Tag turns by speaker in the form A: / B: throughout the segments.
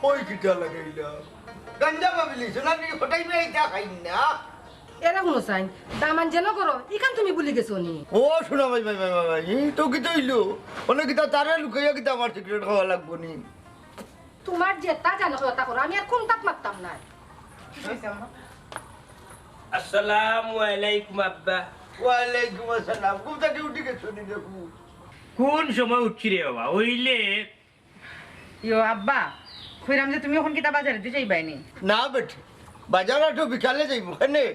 A: কই কিটা লাগাইলা গঞ্জা ভাবিলিছ না নি ফটাই মে এটা খাইন না
B: এরা হুসাইন দামান যেন করো ইখান তুমি ভুলি গেছো নি
A: ও শোনা ভাই ভাই ভাই ভাই তো কি তইলো অনেক কিটা তারে লুকাইয়া কিটা আমার সিক্রেট খাওয়া লাগবো নি
B: তোমার যেটা জানো কথা করো আমি আর কোন তাপ মারতাম না
C: আসসালামু আলাইকুম আব্বা
A: ওয়া আলাইকুম আসসালাম কোথা থেকে উঠে গেছো নি দেখু
C: কোন সময় উঠছি রে বাবা ওইলে
D: ইয়ো আব্বা কইরাম যে তুমি এখন কিতা বাজারে দিতে যাইবাইনি
A: না বেটি বাজারে তো বিকালে যাইব কেনে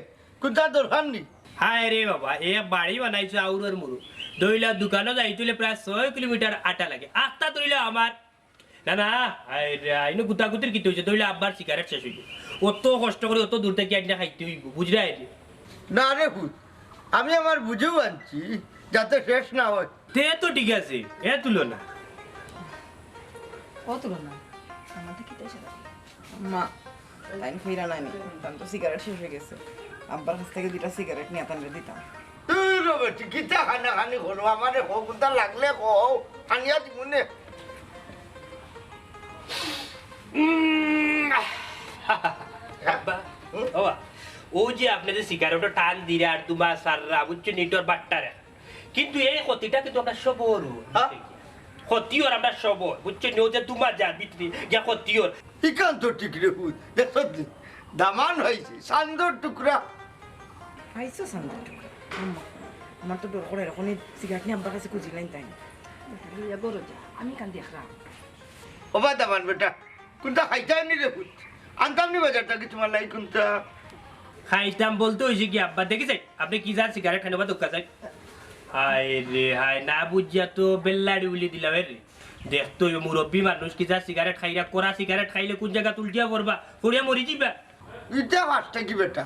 A: কোথা দরকার নি
C: হায় রে বাবা এ বাড়ি বানাইছো আউরের মুরু দইলা দোকানে যাইতুলে প্রায় 6 কিলোমিটার আটা লাগে আস্তা দইলা আমার না না আইনো গুতাগুতির কি হইছে দইলা আব্বার সিগারেট শেষ হইছে অত কষ্ট করে অত দূর থেকে আইনা খাইতে হইব বুঝরা আইলি
A: না রে ভূত আমি আমার বুঝেও আনছি যাতে শেষ না হয়
C: তে তো ঠিক আছে এ তুলনা
B: ও তুলনা আমাদের কি দেশে
D: মা লাইন কইরা নাই তান তো সিগারেট শেষ হয়ে গেছে আব্বার কাছ থেকে দুটা সিগারেট নিয়ে তানরে দিতাম
A: তুই রে বেটি কিটা খানা খানি করো আমারে কোথা লাগলে কও আনিয়া দিমুনে
C: আব্বা বাবা ও যে আপনি যে সিগারেটটা টান দিরা আর তোমার সাররা বুঝছো নিটর বাট্টারে কিন্তু এই ক্ষতিটা কিন্তু আমরা সবর ক্ষতি ওর আমরা সবর বুঝছো নিও যে তোমার যা বিক্রি যা ক্ষতি ওর
A: ইকান তো ঠিক রে ভূত দেখো দামান হয়েছে সান্দর টুকরা
D: আইছো সান্দর টুকরা আমার তো ডর করে এরকম সিগারেট নিয়ে আব্বার কাছে খুঁজিলাম তাই
B: ইয়া বড় যা আমি কান দেখলাম
A: ওবা দামান বেটা কোনটা খাইতাই নি রে ভূত আনতাম নি বাজারটা কি তোমার লাই কোনটা
C: খাইতাম বলতে হয়েছে কি আব্বা দেখেছে আপনি কি যান সিগারেট খাইবা দোকা যায় হায় রে হায় না বুঝিয়া তো বেল্লাড়ি উলি দিলাম রে দেখতো মুরব্বী মানুষ কি যা সিগারেট খাইরা কোরা সিগারেট খাইলে কোন জায়গা তুলটিয়া পড়বা পড়িয়া মরি যাবা
A: ইটা ফাস্টে কি বেটা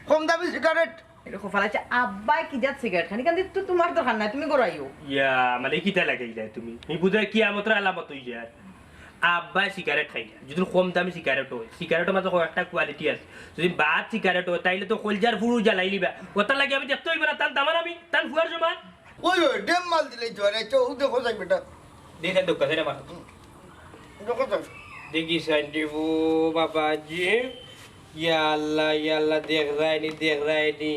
A: কম দামি সিগারেট
D: এরকম ফালাইছে আব্বাই কি যাত সিগারেট খানি কান্দি তো তোমার দরকার নাই তুমি গড়াইও
C: ইয়া মানে কিটা লাগাইলা তুমি এই বুঝায় কিয়ামতের আলামত হই যায় আব্বা সিগারেট খাইলা যদি কম দামি সিগারেট হয় সিগারেটের মাঝে একটা কোয়ালিটি আছে যদি বাদ সিগারেট হয় তাইলে তো কলজার ফুরু জ্বালাই লিবা ওটা লাগে আমি দেখতে হইব না তান দামান আমি তান ফুয়ার জমা
A: ওই ওই ডেম মাল দিলেই তো আরে চৌ দেখো যাই বেটা
C: দেখেন দোকা সেটা মাথা
A: দেখো যাই
C: দেখি সাইন্টিফু বাবাজি ইয়া আল্লাহ দেখ রায়নি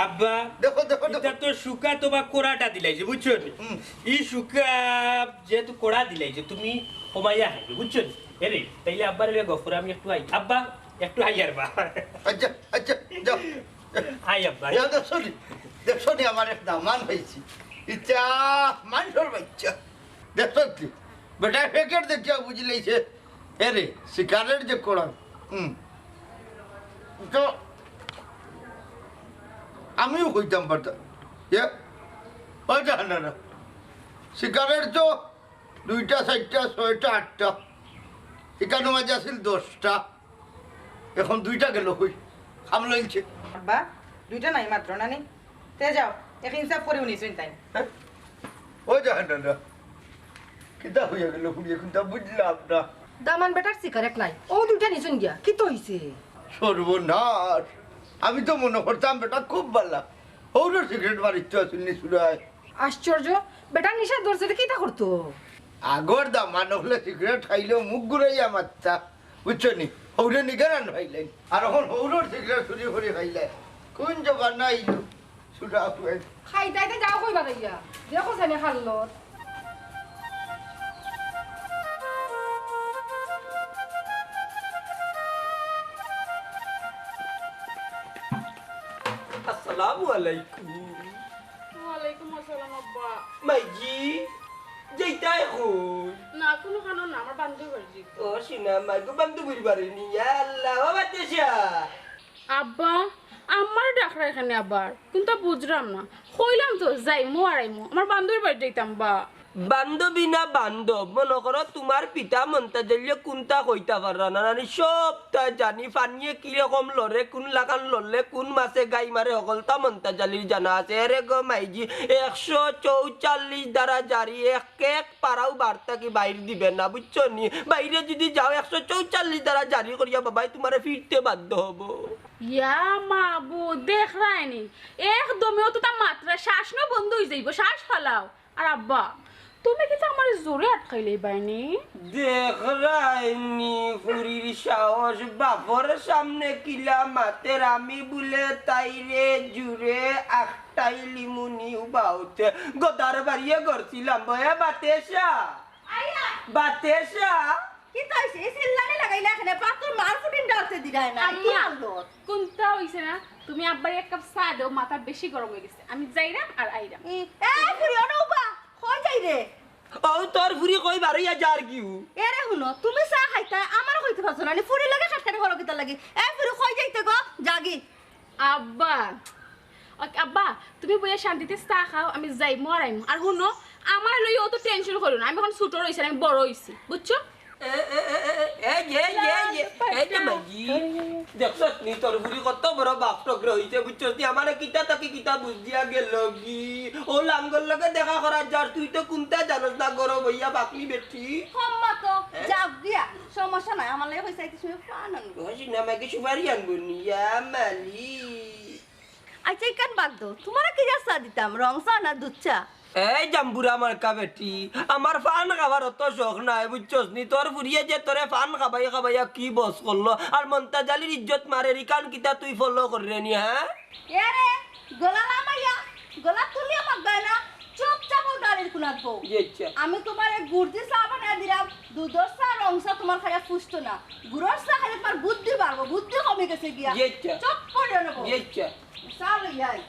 C: আব্বা
A: দেখো দেখো
C: এটা তো সুকা তোমার কোড়াটা দিলাইছে বুঝছো এই সুকা যেহেতু কোড়া দিলাইছে তুমি কমাইয়া হাইবে বুঝছো এরে তাইলে আব্বার লিয়ে গফর আমি একটু আই আব্বা একটু আই আর বা
A: আচ্ছা আচ্ছা যাও
C: আই আব্বা
A: যাও দেখছো নি আমার একটা মান হয়েছি ইচ্ছা মানুষের বাচ্চা দেখছো কি বেটা প্যাকেট দেখিয়া বুঝলেইছে এরে সিগারেট যে কোড়া তো আমিও কইতাম পারতাম জাহানারা সিগারেট তো 2টা 4টা 6টা 8টা এখানে মাঝে আসিল 10টা এখন 2টা গেল কই সামলাইছে
D: আব্বা দুইটা নাই মাত্র না নি তে যাও এক হিসাব করে উনিছেন তাই
A: ও জাহানারা কিতা হইয়া গেল খুঁড়ি এখন তা বুঝলাম না
B: দামান বেটার সিগারেট নাই ও দুটা নিছুন গিয়া কি তো হইছে
A: সর্বনাশ আমি তো মনে করতাম বেটা খুব ভালো ওর সিগারেট মারিতে আসুননি সুরায়
B: আশ্চর্য বেটার নিশা ধরছে কি তা করতো
A: আগর দামান হলে সিগারেট খাইলেও মুখ ঘুরাইয়া মারতা বুঝছো নি হৌরে নিগারান হইলেন আর এখন হৌরর সিগারেট চুরি করে খাইলে কোন জবান না আইলো সুরা খুয়াই
B: খাইতাইতে যাও কইবা দাইয়া দেখো জানি খাল্লো
C: আসসালামু আলাইকুম
E: ওয়ালাইকুম আসসালাম আব্বা
C: মাইজি যাইতা এখন
E: না কোনো খানো না আমার বান্ধবী বাড়ি
C: ও সিনা মাইগো বান্ধবীর বাড়ি নি আল্লাহ ও বাচ্চা
E: আব্বা আমার ডাকরা এখানে আবার কিন্তু বুঝলাম না কইলাম তো যাইমু আর আইমু আমার বান্ধবীর বাড়ি যাইতাম বা
C: বান্ধবী না বান্ধব মনে করো তোমার পিতা মন্তাজে কোনটা কইতা পারা না নানি সবটা জানি ফানিয়ে কিরকম লড়ে কোন লাগান লড়লে কোন মাসে গাই মারে সকলটা মন্তাজালির জানা আছে এরে গো মাইজি 144 দ্বারা জারি এক পারাও বার্তা কি বাইরে দিবে না বুঝছো নি বাইরে যদি যাও 144 দ্বারা জারি করিয়া বাবাই তোমারে ফিরতে বাধ্য হবো
E: ইয়া মাবু দেখ রায়নি একদমও তো তা মাত্রা শ্বাস না বন্ধ হয়ে যাইব শ্বাস ফালাও আর আব্বা তুমি কি আমার জোরে আটকাইলে বাইনি
C: দেখ রাইনি ফুরির সাহস বাপর সামনে কিলা মাতের আমি বলে তাইরে জুড়ে আটটাই লিমুনি উবাউতে গোদার বাড়িয়ে গড়ছিলাম বয়া বাতেশা বাতেশা
D: কি তাইছে এই সিল্লানি লাগাইলা এখানে পাতর মার ফুটিন ডালতে দিরাই না কি আলো
E: কোনটা হইছে না তুমি আব্বার এক কাপ চা দাও মাথা বেশি গরম হয়ে গেছে আমি যাইরাম আর আইরাম
D: এই ফুরি অনুবা কই যাই রে
C: ও তোর ফুরি কই বাড়িয়া যার কিউ
D: এরে হুনো তুমি চা খাইতা আমার কইতে পারছ না ফুরি লাগে কাটকাটি করো কিতা লাগি ফুরি কই যাইতে গো জাগি
E: আব্বা আব্বা তুমি বইয়া শান্তিতে চা খাও আমি যাই মরাইম আর হুনো আমার লই অত টেনশন করো না আমি এখন ছোট রইছি আমি বড় হইছি বুঝছো
C: দেখছ নি তোর বুড়ি কত বড় বাপটগ্র হইছে বুঝছস নি আমারে কিতা তাকি কিতা বুঝ দিয়া গেল কি ও লাঙ্গল লগে দেখা করা যার তুই তো কোনটা জানোস না গরম হইয়া বাকলি বেটি
D: হম্মা তো যাব দিয়া সমস্যা নাই আমার লাগে হইছে কিছু ফান আনবো
C: ওই না মাকে সুপারি আনবো নি মালি
D: আচ্ছা কান বাদ দো তোমারে কি যা চা দিতাম রং চা না দুধ চা
C: এই জাম্বুরা মার্কা বেটি আমার ফান খাবার অত শখ নাই বুঝছস নি তোর ফুরিয়ে যে তোরে ফান খাবাইয়া কি বস করলো আর মন্তাজালির ইজ্জত মারে রিকান কিতা তুই ফলো করে নি হ্যাঁ
D: এরে গলা লামাইয়া গলা তুলিয়া মাগবা না চুপচাপ গাড়ির কুনাত বউ আমি তোমারে গুড়দি চা বানায় দিলাম দুধর চা রং চা তোমার খাইয়া পুষ্ট না গুড়র চা খাইলে তোমার বুদ্ধি বাড়বো বুদ্ধি কমে গেছে গিয়া চুপ করে নেবো চা লইয়াই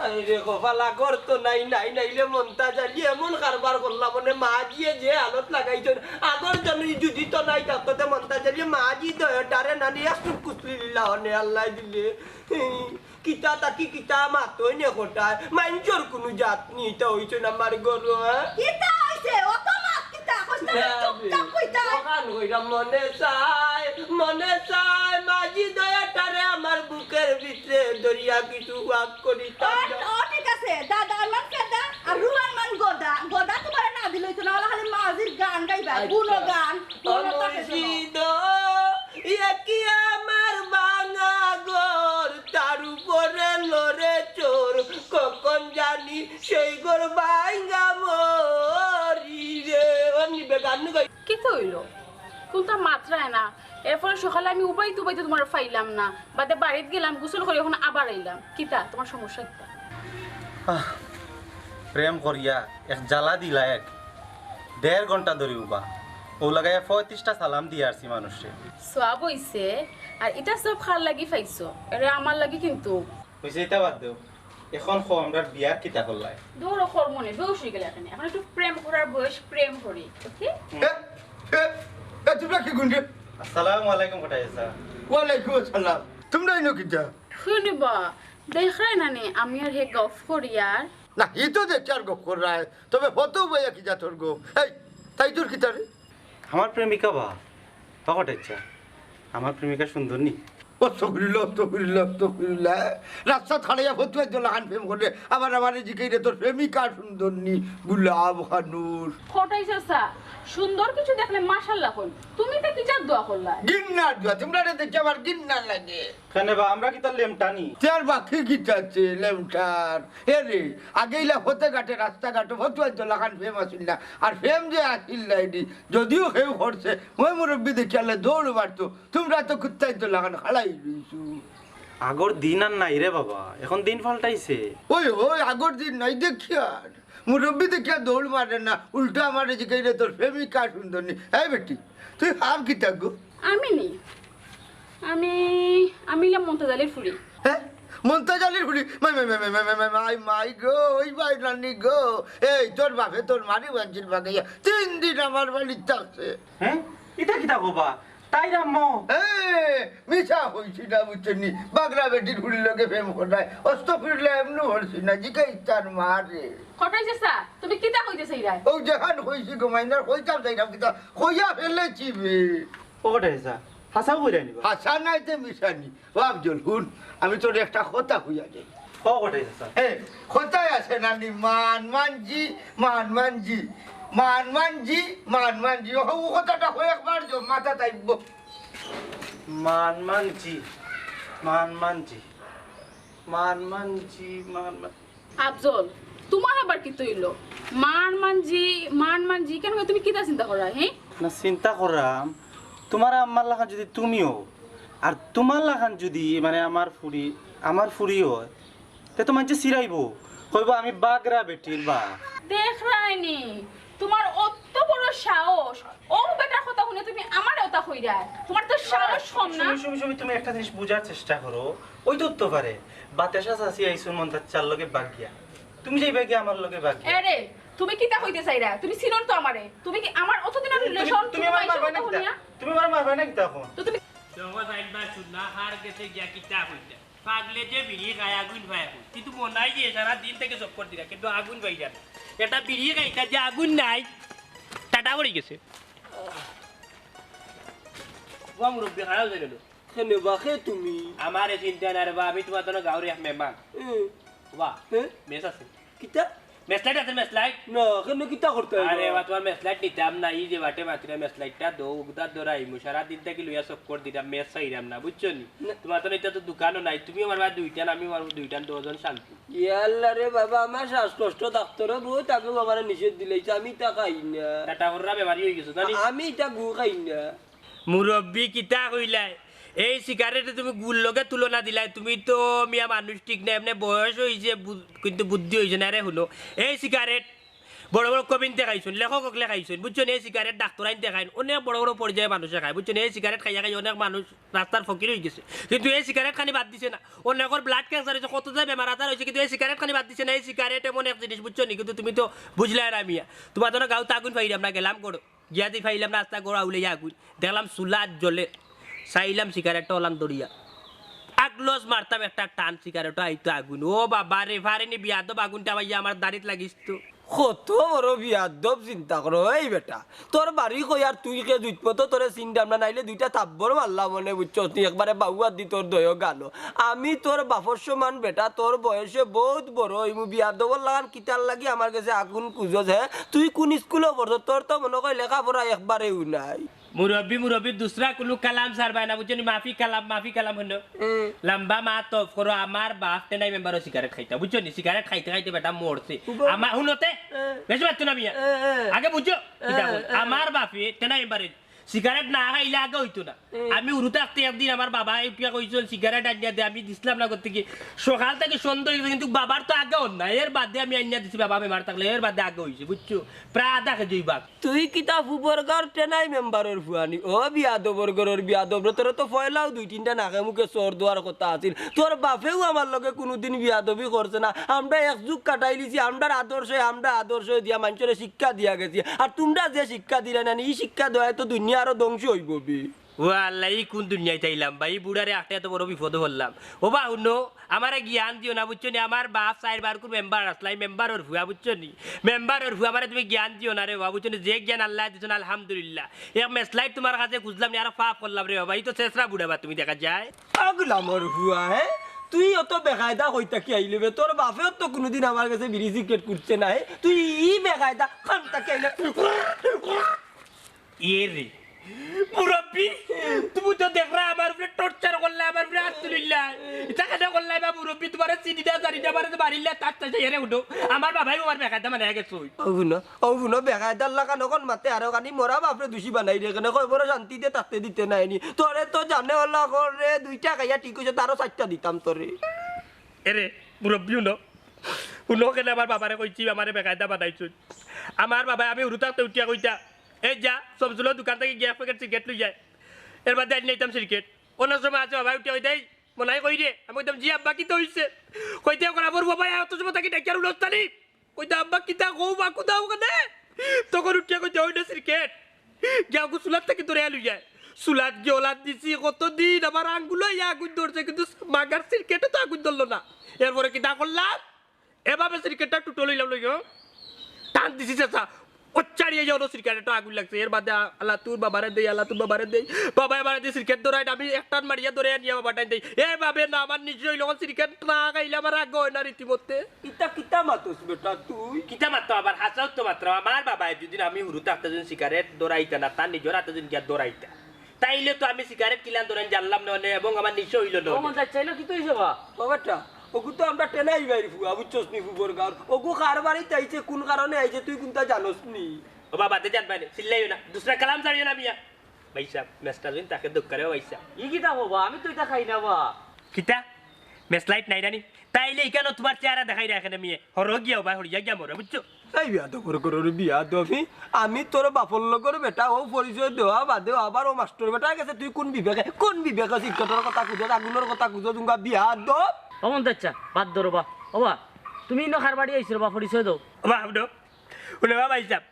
C: আরে কপালা করতো নাই নাইলে মন্তাজালি এমন কারবার করলাম মানে মাজিয়ে যে হালত লাগাইছেন আগর জন্য যদি তো নাই থাকতো মন্তাজালি মাজি দয়াটারে নানি একটু কুচলি দিলা হনে আল্লাহ দিলে কিতা তাকি কিতা মাতই নে কোটায় মাইনচোর কোনো জাত নি এটা হইছে না আমার গরু হ্যাঁ
D: কিতা হইছে অত মাত কিতা কষ্ট চুপচাপ কইতা
C: ওখান কইরা মনে চাই মাজি দয়াটারে আমার বুকের ভিতরে দরিয়া কিছু ওয়াক করি
D: ও ঠিক আছে দাদা মান কেদা আর রুমান মান গোদা গোদা তোমার না দিলই তো না খালি মাজির গান গাইবা গুনো গান গুনো
C: মুর্শিদো কি আমার বাঙা গোর তার উপরে লরে চোর কখন জানি সেই গোর বাইঙ্গা মরি রে অনিবে গান গাই
E: কি কইলো কোনটা মাত্রায় না এরপরে সকালে আমি উপাইতে তোমার পাইলাম না বাদে বাড়িতে গেলাম গোসল করে এখন আবার আইলাম কিতা তোমার সমস্যা কিতা
F: প্রেম করিয়া এক জ্বালা দিলা এক 1.5 ঘন্টা ধরে উবা ও লাগাইয়া 35টা সালাম দিয়ে আসছি মানুষে
E: সব হইছে আর এটা সব খার লাগি পাইছো এরে আমার লাগি কিন্তু
F: হইছে এটা বাদ দেও এখন খো আমরা বিয়ার কিতা করলাই
E: দৌড় হরমোনে বেউস হয়ে গেল এখানে এখন একটু প্রেম করার বয়স প্রেম করি ওকে
A: তোমরা কি গুনছে
F: আসসালামু আলাইকুম কোথায় আছা
A: ওয়ালাইকুম আসসালাম তোমরা ইনো কিটা
E: শুনিবা দেখাই না নে আমি আর হে গফ করিয়ার
A: না ই তো দেখে আর গপ কর রায় তবে ফটো বইয়া কি যা তোর গো এই তাই তোর কিতা রে
F: আমার প্রেমিকা বা কোথায় আমার প্রেমিকা সুন্দর নি
A: রাস্তা ছাড়াইয়া ফতুয়া জলাহান প্রেম করে আবার আমার জিকাইরে তোর প্রেমিকা সুন্দর নি গুলাব খানুর
E: খটাই চাচা সুন্দর কিছু দেখলে মাশাআল্লাহ কই তুমি তো কি যা দোয়া করলা
A: গিন্নার দোয়া তোমরা দেখে আমার গিন্নার লাগে
F: কেন বা আমরা কি তার লেমটানি
A: তার বাকি কিতাছে লেমটার এরে আগেইলা হতে ঘাটে রাস্তাঘাটে ফতুয়া জলাহান ফেম আসিল না আর ফেম যে আসিল নাইনি যদিও কেউ করছে ওই মুরব্বী দেখিয়ালে দৌড় মারতো তোমরা তো কুত্তাই জলাহান খাড়াই রইছু
F: আগর দিন আর নাই রে বাবা এখন দিন পাল্টাইছে
A: ওই আগর দিন নাই দেখি আর মুরব্বী দেখিয়া দৌড় মারে না উল্টা মারে জিকাইলে তোর প্রেমিকা সুন্দর নি এই বেটি তুই হাম কি থাকবো
E: আমি নি আমি ইলাম মন্তাজালের ফুরি
A: হ্যাঁ মন্তাজালের ফুলি মাই গো ওই ভাই রানি গো এই তোর বাপে তোর মারি বাঞ্চির বাগাইয়া 3 দিন আমার বাড়িতে থাকছে
F: হ্যাঁ এটা কিতা বাবা তাই রাম্মো
A: মিছা হইছি না বুঝছনি বাগরা বেটির হুড়ি লগে প্রেম করায় অস্ত ফিরলে এমনি হরছি না জিকে ইচ্ছার মারে
E: কটাইছে সা তুমি কিতা কইতেছ ইরাই
A: ও জাহান হইছি ঘুমাইনার কইতাম যাইতাম কিতা কইয়া ফেলেছি বে
F: ওটা এসা হাসাও কইরা নিবা
A: হাসা নাইতে মিশানি ও আফজল হুন আমি তোর একটা কথা কইয়া যাই
F: ওটা এসা
A: কোথায় আছে নানি মানমানজি মানমানজি মানমানজি মানমানজি ও কথাটা হয়ে একবার যো মাথা তাইব
F: মানমানজি মানমানজি মানমানজি মানমান
E: আফজল তোমার আবার কি তৈলো মানমানজি কেন তুমি কিতা চিন্তা করা হ্যাঁ
F: না চিন্তা করাম তোমার আম্মার লাগান যদি তুমিও আর তোমার লাগান যদি মানে আমার ফুরি হয় তে তো মানুষ চিরাইব কইব আমি বাগরা বেটির বা
E: দেখ রাইনি তোমার অত বড় সাহস ও বেটার কথা শুনে তুমি আমার ওটা কইরা তোমার তো সাহস কম না
F: শুমি তুমি একটা জিনিস বোঝার চেষ্টা করো ওই তো উত্তর পারে বাতাসা চাচি আইসুন মন্তাজ চার লগে বাগিয়া তুমি যাইবা কি আমার লগে বাগিয়া
E: আরে তুমি কিতা কইতে চাইরা তুমি চিনন তো আমারে তুমি কি আমার অতদিনের রিলেশন
F: তুমি আমার মারবা না কিতা তুমি আমার মারবা না কিতা এখন
E: তো তুমি
C: জগৎ আইনবা সুন্না হার গেছে গিয়া কিতা হইতা পাগলে যে বিড়ি খায় আগুন ভাই এখন কিন্তু মনাই যে সারা দিন থেকে চক্কর দিরা কিন্তু আগুন ভাই যায় এটা বিড়ি খাইতা যে আগুন নাই টাটা পড়ে গেছে ওয়া মুরব্বি খারাপ হয়ে গেল
G: কেন বাখে তুমি
C: আমার চিন্তা না রে বা আমি তোমার জন্য গাঁওর এক মেহমান বাহ মেস আছে
G: কিতা
C: মেসলাইট আছে মেসলাইট
G: না কেন কিতা করতে
C: আরে বা তোমার মেসলাইট নিতাম না এই যে বাটে মাত্রা মেসলাইটটা দো উগদা দরাই মুশারা দিন থেকে লইয়া চক্কর দিতাম মেস চাইরাম না বুঝছো নি তোমার তো এটা তো দোকানও নাই তুমি আমার বা দুইটা আমি আমার দুইটা দুজন শান্তি
G: ইয়াল্লা রে বাবা আমার শ্বাসকষ্ট ডাক্তারে বহুত আগে আমার নিষেধ দিলেছে আমি তা খাই না
C: টাটা কররা বেমারি হয়ে গেছো জানি
G: আমি এটা গু খাই না
C: মুরব্বী কিতা কইলাই এই সিগারেটে তুমি গুল লগে তুলনা দিলাই তুমি তো মিয়া মানুষ ঠিক না এমনি বয়স হয়েছে কিন্তু বুদ্ধি হয়েছে না রে হলো এই সিগারেট বড় বড় কবিনতে খাইছেন লেখক খাইছেন বুঝছেন এই সিগারেট ডাক্তার আইনতে খাইন অনেক বড় বড় পর্যায়ে মানুষে খায় বুঝছেন এই সিগারেট খাইয়া খাই অনেক মানুষ রাস্তার ফকির হয়ে গেছে কিন্তু এই সিগারেট খানি বাদ দিছে না অনেকের ব্লাড ক্যান্সার হয়েছে কত যায় বেমার আজার হয়েছে কিন্তু এই সিগারেট খানি বাদ দিছে না এই সিগারেট এমন এক জিনিস বুঝছো নি কিন্তু তুমি তো বুঝলাই না মিয়া তোমার তো গাঁত আগুন ফাইলাম না গেলাম করো গিয়া দি ফাইলাম রাস্তা গোড়া উলে আগুন দেখলাম চুলাত জ্বলে চাইলাম সিগারেটটা ওলাম দরিয়া আগলস মারতাম একটা টান সিগারেটটা আইতো আগুন ও বাবা রে ফারেনি বিয়াদব আগুনটা ভাইয়া আমার দাড়িত লাগিস তো
G: কত বড় বিয়াদব চিন্তা করো এই বেটা তোর বাড়ি কই আর তুই কে জুতপতো তোরে চিন্তা না নাইলে দুইটা তাব্বর মারলা মনে বুঝছো তুই একবারে বাউয়া দি তোর দয় গালো আমি তোর বাপর সমান বেটা তোর বয়সে বহুত বড় ইমু বিয়াদবর লাগান কিতার লাগি আমার কাছে আগুন কুজস হে তুই কোন স্কুলে পড়ছ তোর তো মনে কই লেখাপড়া একবারেও নাই
C: মুরব্বী দুসরা কুলু কালাম সার ভাই না বুঝছেন মাফি কালাম হলো লম্বা মা তো করো আমার বাপ তেনাই মেম্বারও সিগারেট খাইতা বুঝছো নি সিগারেট খাইতে খাইতে বেটা মরছে আমার শুনতে বেশ পাচ্ছ না মিয়া আগে বুঝছো আমার বাপে তেনাই মেম্বারে সিগারেট না খাইলে আগে হইতো না আমি উড়ুতে আসতে একদিন আমার বাবা ইপিয়া কইছিল সিগারেট আনিয়া দে আমি দিছিলাম না করতে কি সকাল থেকে সন্ধ্যা হয়েছে কিন্তু বাবার তো আগে হন না এর বাদে আমি আনিয়া দিছি বাবা বেমার থাকলে এর বাদে আগে হয়েছে বুঝছো প্রায় আধা কেজি বাঘ
G: তুই কিতা ফুবরগার টেনাই মেম্বারের ফুয়ানি ও বিয়াদবরগরের বিয়াদব তোর তো ফয়লাও দুই তিনটা নাকে মুখে চোর দেওয়ার কথা আছিল তোর বাপেও আমার লগে কোনোদিন বিয়াদবি করছে না আমরা এক যুগ কাটাই লিছি আমরা আদর্শ দিয়া মানুষের শিক্ষা দিয়া গেছি আর তোমরা যে শিক্ষা দিলে না এই শিক্ষা দেওয়ায় তো দুনিয়া আরো ধ্বংস হইব বি
C: ও আল্লাহ এই কোন দুনিয়ায় চাইলাম ভাই বুড়ারে একটা এত বড় বিপদ হলাম ও বা শুনো আমার জ্ঞান দিও না বুঝছো নি আমার বাপ চারবার কোন মেম্বার আসলাই মেম্বারের ভুয়া বুঝছো নি মেম্বারের ভুয়া আমার তুমি জ্ঞান দিও না রে বাবা বুঝছো নি যে জ্ঞান আল্লাহ দিচ্ছেন আলহামদুলিল্লাহ এক মেসলাইট তোমার কাছে খুঁজলাম আর পাপ করলাম রে বাবা এই তো শেষরা বুড়াবা তুমি দেখা যায়
G: আগলামর ভুয়া হে তুই অত বেকায়দা হইতা কি আইলে বে তোর বাপেও তো কোনোদিন আমার কাছে বিড়ি সিগারেট করছে না তুই ই বেকায়দা খানটা কি আইলে
C: এ রে মুরব্বী তুমি তো দেখরা আমার উপরে টর্চার করলে আমার উপরে আলহামদুলিল্লাহ এটা কেন করলে বা মুরব্বী তোমার চিনিটা জানিটা মারে বাড়িলে তার চাইছে এরে উঠো আমার বাবাই আমার বেকায়দা মানে গেছে
G: অভুনো বেকায়দার লাগা নকন মাতে আরো কানি মরা বাপরে দোষী বানাই রে কেন কই বড় শান্তিতে তাতে দিতে নাইনি তোরে তো জানে হল্লা করে দুইটা খাইয়া ঠিক হইছে তারও চারটা দিতাম তোরে
C: এরে মুরব্বী শুনো কেন আমার বাবারে কইছি আমারে বেকায়দা বানাইছো আমার বাবা আমি উঠতে উঠিয়া কইতা এই যা সবজুলো দোকান থেকে গ্যাস প্যাকেট সিগারেট লই যায় এর বাদে আনি নিতাম সিগারেট অন্য সময় আছে বাবা উঠে দেয় মনাই কই রে আমি কইতাম জি আব্বা কিতা হইছে কইতে করা বড় বাবা এত সময় থাকি ডাক্তার উলস্তানি কইতা আব্বা কিতা কও বা কুদাও কেনে তখন উঠিয়া কইতে হইনা সিগারেট যাও গুসুলাত থেকে তোরে লই যায় সুলাত গিয়ে দিছি কতদিন আমার আঙ্গুলো আগুন ধরছে কিন্তু মাগার সিরকেটে তো আগুন ধরলো না এরপরে কিতা করলাম এভাবে সিরকেটটা টুটো লইলাম লইও টান দিছি চেঁচা উচ্চারিয়ে যাও সিরকেটটা আগুন লাগছে এর বাদে আল্লাহ তোর বাবারে দেই আল্লাহ তোর বাবারে দেই বাবা এবারে দিয়ে সিরকেট ধরাই আমি একটান মারিয়া ধরে নিয়ে বাবাটাই দেই এভাবে না আমার নিজে হইল সিরকেট না গাইলে আমার আগ হয় না রীতিমধ্যে
G: কিতা কিতা মাতস বেটা তুই
C: কিতা মাত্র আবার হাসাও তো মাত্র আমার বাবা যদি আমি হুরুতে একটা জন সিগারেট ধরাইতা না তার নিজের হাতে জন গিয়া ধরাইতা তাইলে তো আমি সিগারেট কিলান ধরেন জানলাম না এবং আমার নিশ্চয় হইল না
G: মন্তাজ চাইলো কি তুই যাবা বাবাটা ওগু তো আমরা টেনাই বাইরে ফুয়া বুঝছস নি ফুবর গাঁর ওগু কার বাড়িতে আইছে কোন কারণে আইছে তুই কোনটা জানোস নি
C: ও বাবা তে জানবা না চিল্লাইও না দুসরা কালাম জানিও না মিয়া ভাই সাহেব মেসটা দিন তাকে দুঃখ করে ভাই সাহেব
G: ই কিতা বাবা আমি তো এটা খাই না বা
C: কিতা মেসলাইট নাই রানি তাইলে এখানে তোমার চেহারা দেখাই না এখানে মিয়ে হর গিয়া ভাই হরিয়া গিয়া মরে বুঝছো
G: এই বিয়া তো করে বিয়া তো আমি তোর বাপর লগর বেটা ও পরিচয় দেওয়া বাদে আবার ও মাস্টার বেটা গেছে তুই কোন বিবেকে শিক্ষার কথা খুঁজো আগুনের কথা খুঁজো তুমি বিয়া দো
H: অমন যাচ্ছা বাদ ধরো বা ওবা তুমি নখার বাড়ি আইছো বা পরিচয় দাও
C: বাবু শুনে ভাই সাহেব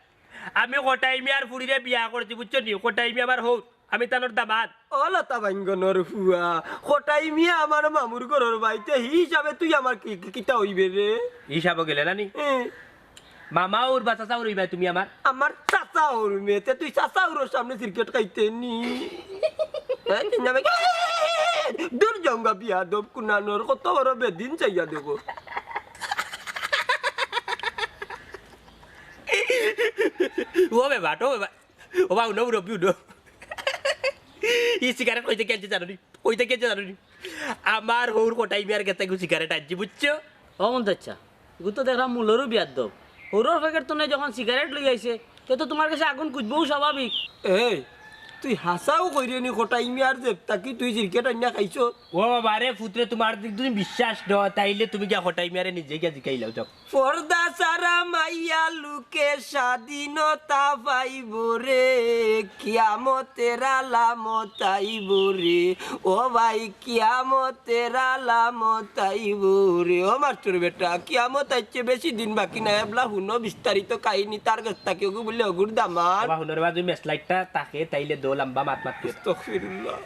C: আমি কোটাই মিয়ার ফুরিরে বিয়া করছি বুঝছো নি কোটাই মিয়া আমার হৌ আমি তানোর দামাদ
G: ও লতা বাঙ্গনের ফুয়া কোটাই মিয়া আমার মামুর ঘরের বাড়িতে হিসাবে তুই আমার কিতা হইবে রে
C: হিসাব গেলে না নি মামা ওর বা চাচা ওর হইবা তুমি
G: আমার চাচা ওর মেয়েতে তুই চাচা ওর সামনে ক্রিকেট খাইতে নি দূর যাওগা বিয়া দব কুনানোর কত বড় বেদিন চাইয়া দেবো
C: ও বেবা তো বেবা ও বা উনো রবি উনো ই সিগারেট কইতে কেনছে জানো নি কইতে কেনছে জানো নি আমার হৌর কোটাই মিয়ার গেতে সিগারেট আনছি বুঝছো
H: অমন যাচ্ছা এগুলো তো দেখলাম মূলেরও বিয়ার দব ওরর প্যাকেট তো নেই যখন সিগারেট লই আইছে তো তোমার কাছে আগুন কুচবও স্বাভাবিক
G: এই তুই হাসাও কইরে নি কোটাই মিয়ার যে তাকি তুই ক্রিকেট আইনা খাইছো
C: ও বাবা রে পুত্রে তোমার দিক তুমি বিশ্বাস ন তাইলে তুমি গিয়া কোটাই মিয়ারে নিজে গিয়া জিকাইলাও যাও
G: পর্দা সারা মাইয়া লুকে স্বাধীনতা পাইব রে কিয়ামতের আলামত আইব রে ও ভাই কিয়ামতের আলামত আইব রে ও মাস্টার বেটা কিয়ামত আইছে বেশি দিন বাকি নাই এবলা হুনো বিস্তারিত কাহিনী তার কাছ থেকে ওগু বলে অগুর দামান
C: বাবা হুনর বাজু মেসলাইটটা তাকে তাইলে দো লম্বা মাত মাত করে
G: আস্তাগফিরুল্লাহ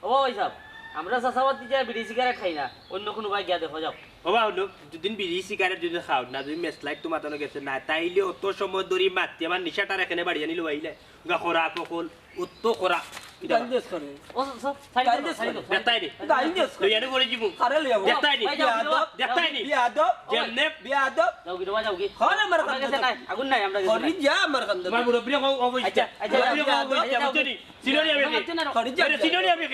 H: ও ভাই সাহেব আমরা চাষাবাদ দিয়ে বিড়ি সিগারেট খাই না অন্য কোনো ভাই গিয়া দেখো যাও
C: ও বাবা হুনো দুদিন বিড়ি সিগারেট যদি খাও না যদি মেসলাইট তো মাতানো গেছে না তাইলে অত সময় ধরে মাতি আমার নিশাটার এখানে বাড়ি আনিলো আইলে গা খরা পকল অত খরা
G: গাইজেস করে
H: ও সব সাইড দাও
C: দেখতাই নি
G: গাইজেস
C: তুই এনে করে জীবু
G: আরে লিয়া
C: দেখতাই নি দেখতাই নি যেমনে
G: বিয়াদব
H: যাও কি যাও কি
G: হন আমার
H: আমার কাছে নাই আগুন নাই আমরা
G: হরি যা আমার কান্দে
C: তোমার মুরব্বী অবস্থা বুঝনি সিনোনি আমি
G: হরি যা
C: সিনোনি আমি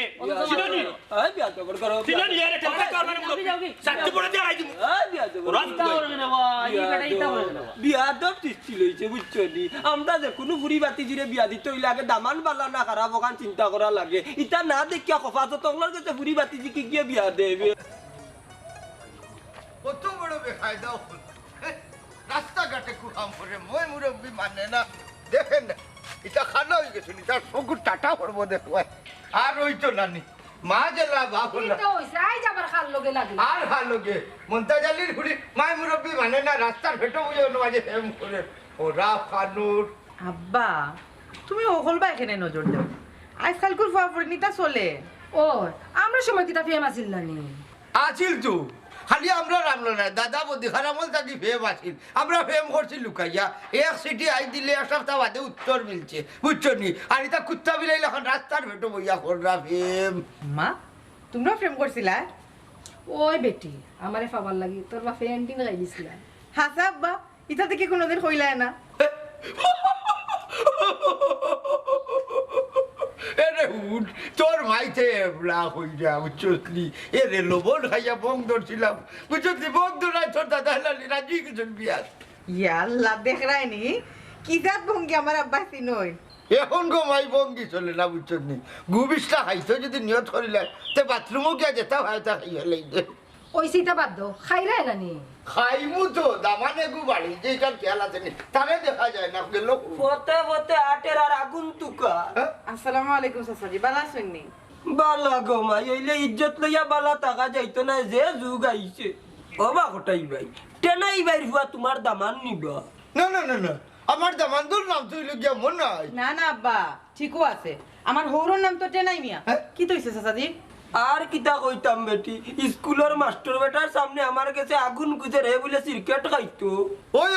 C: সিনোনি
G: এই বিয়াদব করো
C: সিনোনি আরে ঠেকা কর মানে মুরব্বী সাথে পড়ে যা আইছি
G: এই বিয়াদব
H: ইতা করে না বা এই বেটা ইতা করে না
G: বিয়াদব সৃষ্টি লইছে বুঝছো নি আমরা যে কোনো ফুরি বাতি জিরে বিয়া দিতে হইলে আগে দামান বালা না খারাপ ওখান চিন্তা করা লাগে ইটা না দেখিয়া কফাতো তংলার কাছে ফুরি বাতি জি কি গিয়ে বিয়া দেবে
A: কত বড় বেকায়দা রাস্তাঘাটে কুহাম করে মই মুরব্বী মানে না দেখেন না এটা খানা হয়ে গেছিল তার সবুর টাটা পড়বো দেখো আর ওই তো নানি মা জেলা বাবুলা
B: তো হইছে আই যাবার খাল লগে লাগি
A: আর ভালো গে মন্তাজ আলীর হুড়ি মাই মুরব্বী মানে না রাস্তার ভেটো বুঝে মাঝে ফেম করে ওরা ফানুর
I: আব্বা তুমি ওখলবা এখানে নজর দাও আজকালকুর ফাফরিনিটা চলে
B: ও আমরা সময় কিটা ফেম আছিল না নি
A: আছিল তো খালি আমরা রামলো না দাদা বদি খারামল দাদি ফেম আছিল আমরা ফেম করছি লুকাইয়া এক সিটি আই দিলে এক সপ্তাহ বাদে উত্তর মিলছে বুঝছো নি আর এটা কুত্তা বিলাইলে এখন রাস্তার ভেটো বইয়া কররা ফেম
I: মা তোমরা প্রেম করছিলা
B: ওই বেটি আমারে ফাবার লাগি তোর বা ফ্রেন্ডিন গাই দিছিলা
I: হাসা আব্বা ইটা থেকে কোনোদিন কইলা না
A: এরে হুড তোর মাইতে এবলা হইয়া বুঝছলি এরে লবণ খাইয়া বং ধরছিলাম বুঝছলি বং ধরাই তোর দাদা লালি রাজি কিছন বিয়ার
I: ইয়াল্লা দেখ রাইনি কি জাত ভঙ্গি আমার আব্বা চিনই
A: এখন গমাই বঙ্গি চলে না বুঝছনি গুবিসটা খাইতো যদি নিয়ত করিলে তে বাথরুমও গিয়া যেতা হয় তা খাইয়া লাইলে
B: ওই সিটা বাদ দো খাইরাই না নি
A: খাইমু তো দামানে গু বাড়ি যেখান খেয়াল আছে নি তারে দেখা যায় না গেল
G: পতে পতে আটের আর আগুন তুকা
I: আসসালামু আলাইকুম সাসাজি বালা শুননি
G: বালা গমা এইলে ইজ্জত লইয়া বালা টাকা যাইতো না যে যুগ আইছে বাবা কোটাই ভাই টেনাই ভাই হুয়া তোমার দামান নিবা
A: না না না না আমার দামান্দুর নাম তুই গিয়া মন নাই
I: না না আব্বা ঠিকও আছে আমার হৌরর নাম তো টেনাই মিয়া কি তৈছে চাচাজি
G: আর কিতা কইতাম বেটি স্কুলের মাস্টার বেটার সামনে আমার কাছে আগুন গুজে রে বলে সিগারেট খাইতো
A: ওই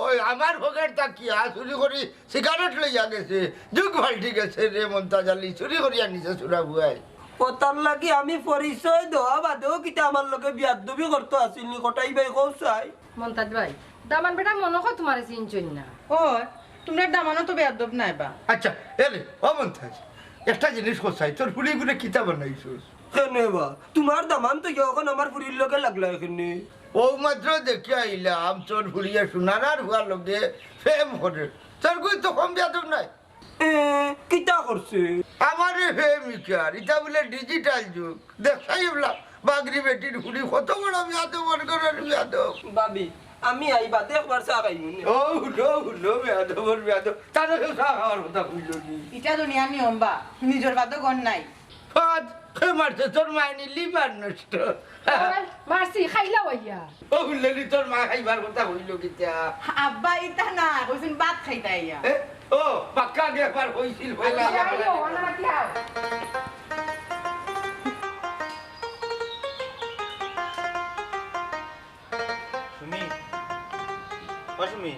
A: ওই আমার ভোগের তাকিয়া চুরি করি সিগারেট লইয়া গেছে যুগ পাল্টি গেছে রে মন্তাজ আলী চুরি করিয়া নিছে চুরা বুয়াই
G: কথার লাগি আমি পরিচয় দেওয়া বাদেও কিতা আমার লগে বিয়াদবি করতে আসিনি কটাই ভাই কৌসাই
B: মন্তাজ ভাই দামান বেটা মনে হয় তোমার চিনছই না
I: ও তোমরা দামানো তো বেয়াদব নাই বা
A: আচ্ছা এলে ও মন্তাজ একটা জিনিস কোথায় তোর ফুলি গুলো কিতা বানাইছিস
G: কেনে বা তোমার দামান তো যখন আমার ফুরির লগে লাগলা এখানে
A: ও মাত্র দেখে আইলাম তোর ফুলিয়া সোনার হুয়ার লগে ফেম করে তোর কই তো কম বেয়াদব নাই
G: কিতা করছে
A: আমারে ফেম ইকার এটা বলে ডিজিটাল যুগ দেখাই বলা বাগরি বেটির ফুলি কত বড় বেয়াদব মনে করার বেয়াদব
G: বাবি আমি আইবা দেখবার চা খাইমুনি
A: ও হুলো বেয়াদব তারা কেউ চা খাওয়ার কথা কইল কি
I: এটা দুনিয়া নিয়ম বা নিজের বাদও গণ নাই
A: ফাদ মারছে তোর মাইনি লিভার নষ্ট
B: মারছি খাইলা হইয়া
A: ও হুলেলি তোর মা খাইবার কথা কইল কিতা
I: আব্বা ইতা না কইছেন ভাত খাইতা ইয়া
A: ও পাক্কা দেখবার কইছিল পয়লা
F: সুমি ও সুমি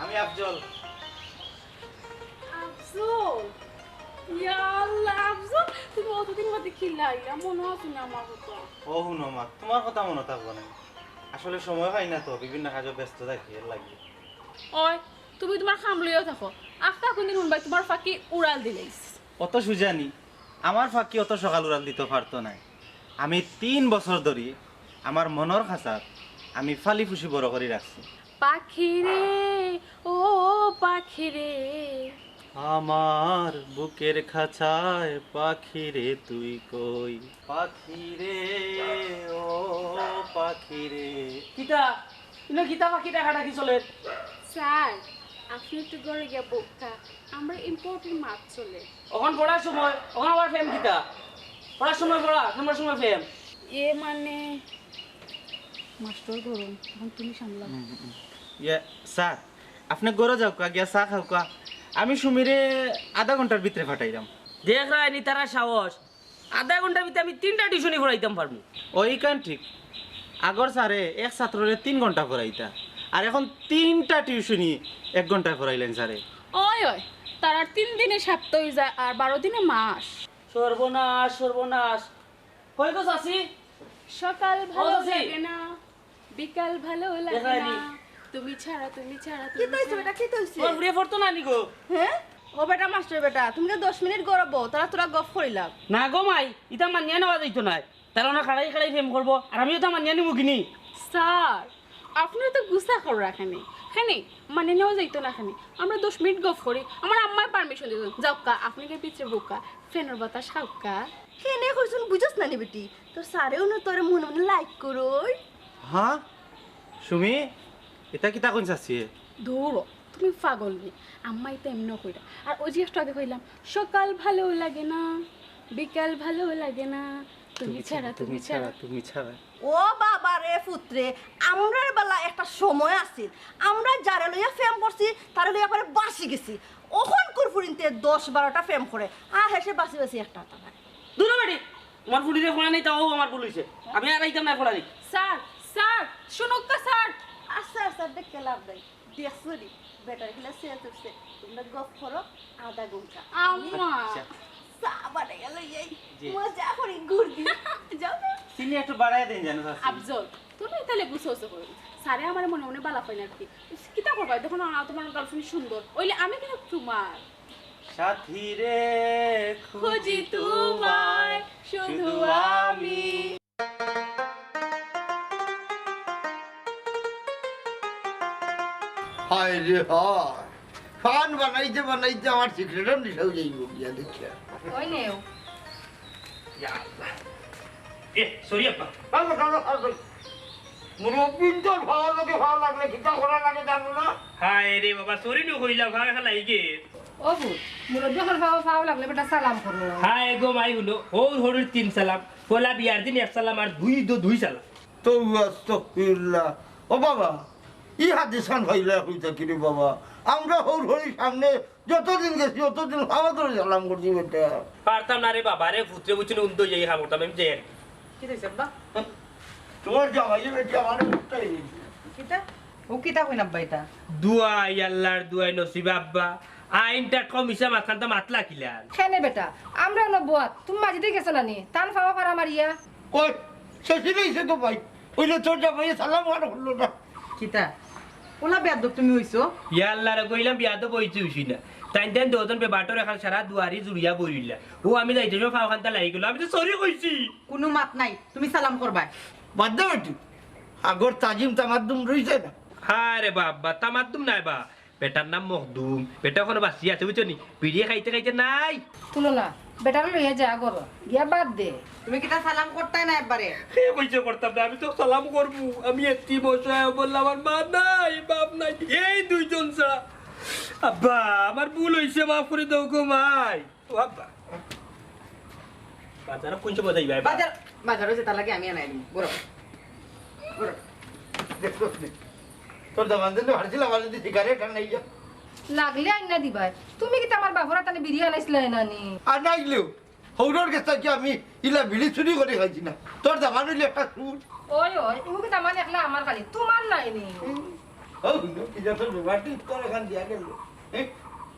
F: আমি আফজল
E: আফজল ইয়া আল্লাহ আফজল তুমি অতদিন মধ্যে খিলাইলা মনে আছে না আমার কথা
F: ও শুনো মা তোমার কথা মনে থাকবো না আসলে সময় হয় না তো বিভিন্ন কাজে ব্যস্ত থাকি এর লাগে
E: ওই তুমি তোমার খাম লইয়া থাকো আফতা কোনদিন শুনবাই তোমার ফাঁকি উড়াল দিলাইস
F: অত সুজানি আমার ফাঁকি অত সকাল উড়াল দিতে পারতো না আমি 3 বছর ধরে আমার মনের খাঁচাত আমি ফালি ফুসি বড় করে রাখছি
E: পাখিরে ও পাখিরে
F: আমার বুকের খাঁচায় পাখিরে তুই কই পাখিরে ও পাখিরে
H: কিতা ইনো কিতা বাকি টাকাটা কি চলে
E: স্যার আপনি একটু ঘরে গিয়ে বোকা আমরা ইম্পর্টেন্ট মাছ চলে
H: ওখান পড়ার সময় ওখান আবার ফেম কিতা পড়ার সময় পড়া আমার সময় ফেম
E: এ মানে মাস্টার গরম এখন তুমি সামলাও
F: ইয়ে স্যার আপনি গড়ে যাও কা গিয়া চা খাও কা আমি সুমিরে আধা ঘন্টার ভিতরে ফাটাইলাম
H: দেখ রায়নি তারা সাহস আধা ঘন্টার ভিতরে আমি 3টা টিউশনি পড়াইতাম পারবো
F: ওই কান ঠিক আগর স্যারে এক ছাত্ররে 3 ঘন্টা পড়াইতা আর এখন 3টা টিউশনি 1 ঘন্টায় পড়াইলেন স্যারে
E: ওই ওই তার 3 দিনে সপ্তাহ হয়ে যায় আর 12 দিনে মাস
H: সর্বনাশ সর্বনাশ কই গো চাচি
E: সকাল ভালো
H: বলছি।
E: লাগে না বিকাল ভালো লাগে
H: দেখাইনি।
E: না তুমি ছাড়া তুমি ছাড়া
D: কি তৈছে বেটা কি তৈছে
H: তোর ঘুরে পড়তো না নি গো
D: হ্যাঁ ও বেটা মাস্টার বেটা তুমি তো 10 মিনিট গড়াবো তারা তোরা গফ করিলাম
H: না গো মাই ইটা মানিয়া নেওয়া যাইত নাই তারা না খাড়াই খাড়াই ফেম করবো আর আমিও তো মানিয়া নিবো কিনি
E: স্যার আপনি তো গুসা করে রাখেনি হ্যাঁ মানে নেওয়া যাইতো না খানি আমরা 10 মিনিট গফ করি আমার আম্মার পারমিশন দিত যাও কা আপনি কে পিছে বোকা ফেনের বাতাস খাও কা
D: কেনে কইছুন বুঝছ না নি বেটি তোর সারেও না তোর মনে মনে লাইক করই
F: হ্যাঁ সুমি এটা কিতা কোন চাচ্ছি
E: দৌড়ো তুমি পাগল নি আম্মাই তো এমন কইরা আর ওই যে একটু আগে কইলাম সকাল ভালো লাগে না বিকাল ভালো লাগে না তুমি ছাড়া তুমি ছাড়া
F: তুমি ছাড়া
D: ও বাবা রে পুত্রে আমরার বেলা একটা সময় আছিল আমরা যারা লইয়া ফেম করছি তারা লইয়া পরে বাসি গেছি ওখন কুরফুরিনতে 10-12টা ফেম করে আর হেসে বাসি বাসি একটা টাকা
H: দূর বাড়ি আমার ফুলিরে ফোনা নেই তাও আমার ভুল হইছে আমি আর আইতাম না ফোনা নেই
E: স্যার স্যার শুনুক কা স্যার
D: আচ্ছা আচ্ছা দেখতে লাভ নাই দেখছি বেটার খেলা শেয়ার করছে তোমরা গপ করো আধা ঘন্টা
E: আম্মা
D: সাবা রে গেল এই মজা করি ঘুরবি যাও না
F: চিনি একটু বাড়ায় দেন জানো চাচ্ছি
E: আফজল তুমি তাহলে বুঝছো করি স্যারে আমার মনে মনে বালা পাই না কি কিতা করবা দেখো না তোমার গার্লফ্রেন্ড সুন্দর ওইলে আমি কেন তোমার
F: সাথী রে
E: খুঁজি তোমায় শুধু আমি
A: হায় রে হায় ফান বানাইতে বানাইতে আমার সিক্রেটও নিশাও যাইব গিয়া দেখিয়া
B: ওই নেও
C: এ সরি আপা
A: মুরব্বিন তোর ভালো লাগে ভালো লাগলে কিতা করা লাগে জানো না
C: হায় রে বাবা সরি নু কইলাম ভাবে খালাই গে
B: ও বুট মুরব্বি হল ফাও লাগলে বেটা সালাম করো
C: হায় গো মাই হলো ওর হরুর 3 সালাম পোলা বিয়ার দিন 1 সালাম আর দুই সালাম
A: তো আস্তাগফিরুল্লাহ ও বাবা ই হাদিসান হইলা হইতা কি রে বাবা আমরা হৌর হরি সামনে যতদিন গেছি অতদিন খাওয়া ধরে সালাম করছি বেটা
C: পারতাম না রে বাবা রে ফুটরে বুঝছি উন্ত যাই খাম করতাম আমি যাই আর কি।
I: কি হইছে আব্বা
A: তোমার জামাই বেটি আমার মুখটাই
I: কিতা ও কিতা কইন আব্বা এটা
C: দুয়াই আল্লাহর দুয়াই নসিব আব্বা আইনটা কমিশা মাথানটা মাতলা কিলাল
B: খেনে বেটা আমরা না বুয়াত তুমি মাঝিতে গেছো না নি টান ফাওয়া পারা মারিয়া
A: কই শেষে রয়েছে তো ভাই ওইলে তোর জামাই সালাম আর হলো না
I: কিতা ওলা বেয়াদব তুমি হইছো
C: ইয়া আল্লাহ রে কইলাম বিয়া তো বইছি উছি না তাই দেন দুজন পে বাটর এখন সারা দুয়ারি জুড়িয়া বইলা ও আমি যাইতে সময় ফাও খানটা লাগি গেল আমি তো সরি কইছি
I: কোনো মাত নাই তুমি সালাম করবা
A: বাদ দে বেটি আগর তাজিম তামাদ্দুম রয়েছে না
C: হ্যাঁ রে বাবা তামাদ্দুম নাই বা বেটার নাম মখদুম বেটা ওখানে বাঁচি আছে বুঝছো নি পিড়িয়ে খাইতে খাইতে নাই
B: তুলনা বেটার লইয়া যা গর গিয়া বাদ দে
I: তুমি কিতা সালাম করতাই না একবারে
C: হে কইছে করতাম না আমি তো সালাম করবো আমি এতি বসায় বললাম আমার মা নাই বাপ নাই এই দুইজন ছাড়া আব্বা আমার ভুল হইছে মাফ করে দাও গো মাই ও আব্বা বাজারে কোনছে বজাই ভাই
I: বাজার বাজারে যেটা লাগে আমি আনাই দিই বড় বড়
A: দেখো তোর দামান দিন হারছিল আমার যদি সিগারেট আর নাই যা
B: লাগলে আইনা দিবাই তুমি কি আমার বাবরা তানে বিরিয়ানি আনাইছিলা নানি
A: আর নাইলেও হৌরর গেছে কি আমি ইলা বিড়ি চুরি করে খাইছি না তোর দামান হইলে একটা সুর
B: ওই ওই ইমু কি তামান একলা আমার খালি তোমার নাই নি
A: কি যত বিবাটি তোর এখান দিয়া গেল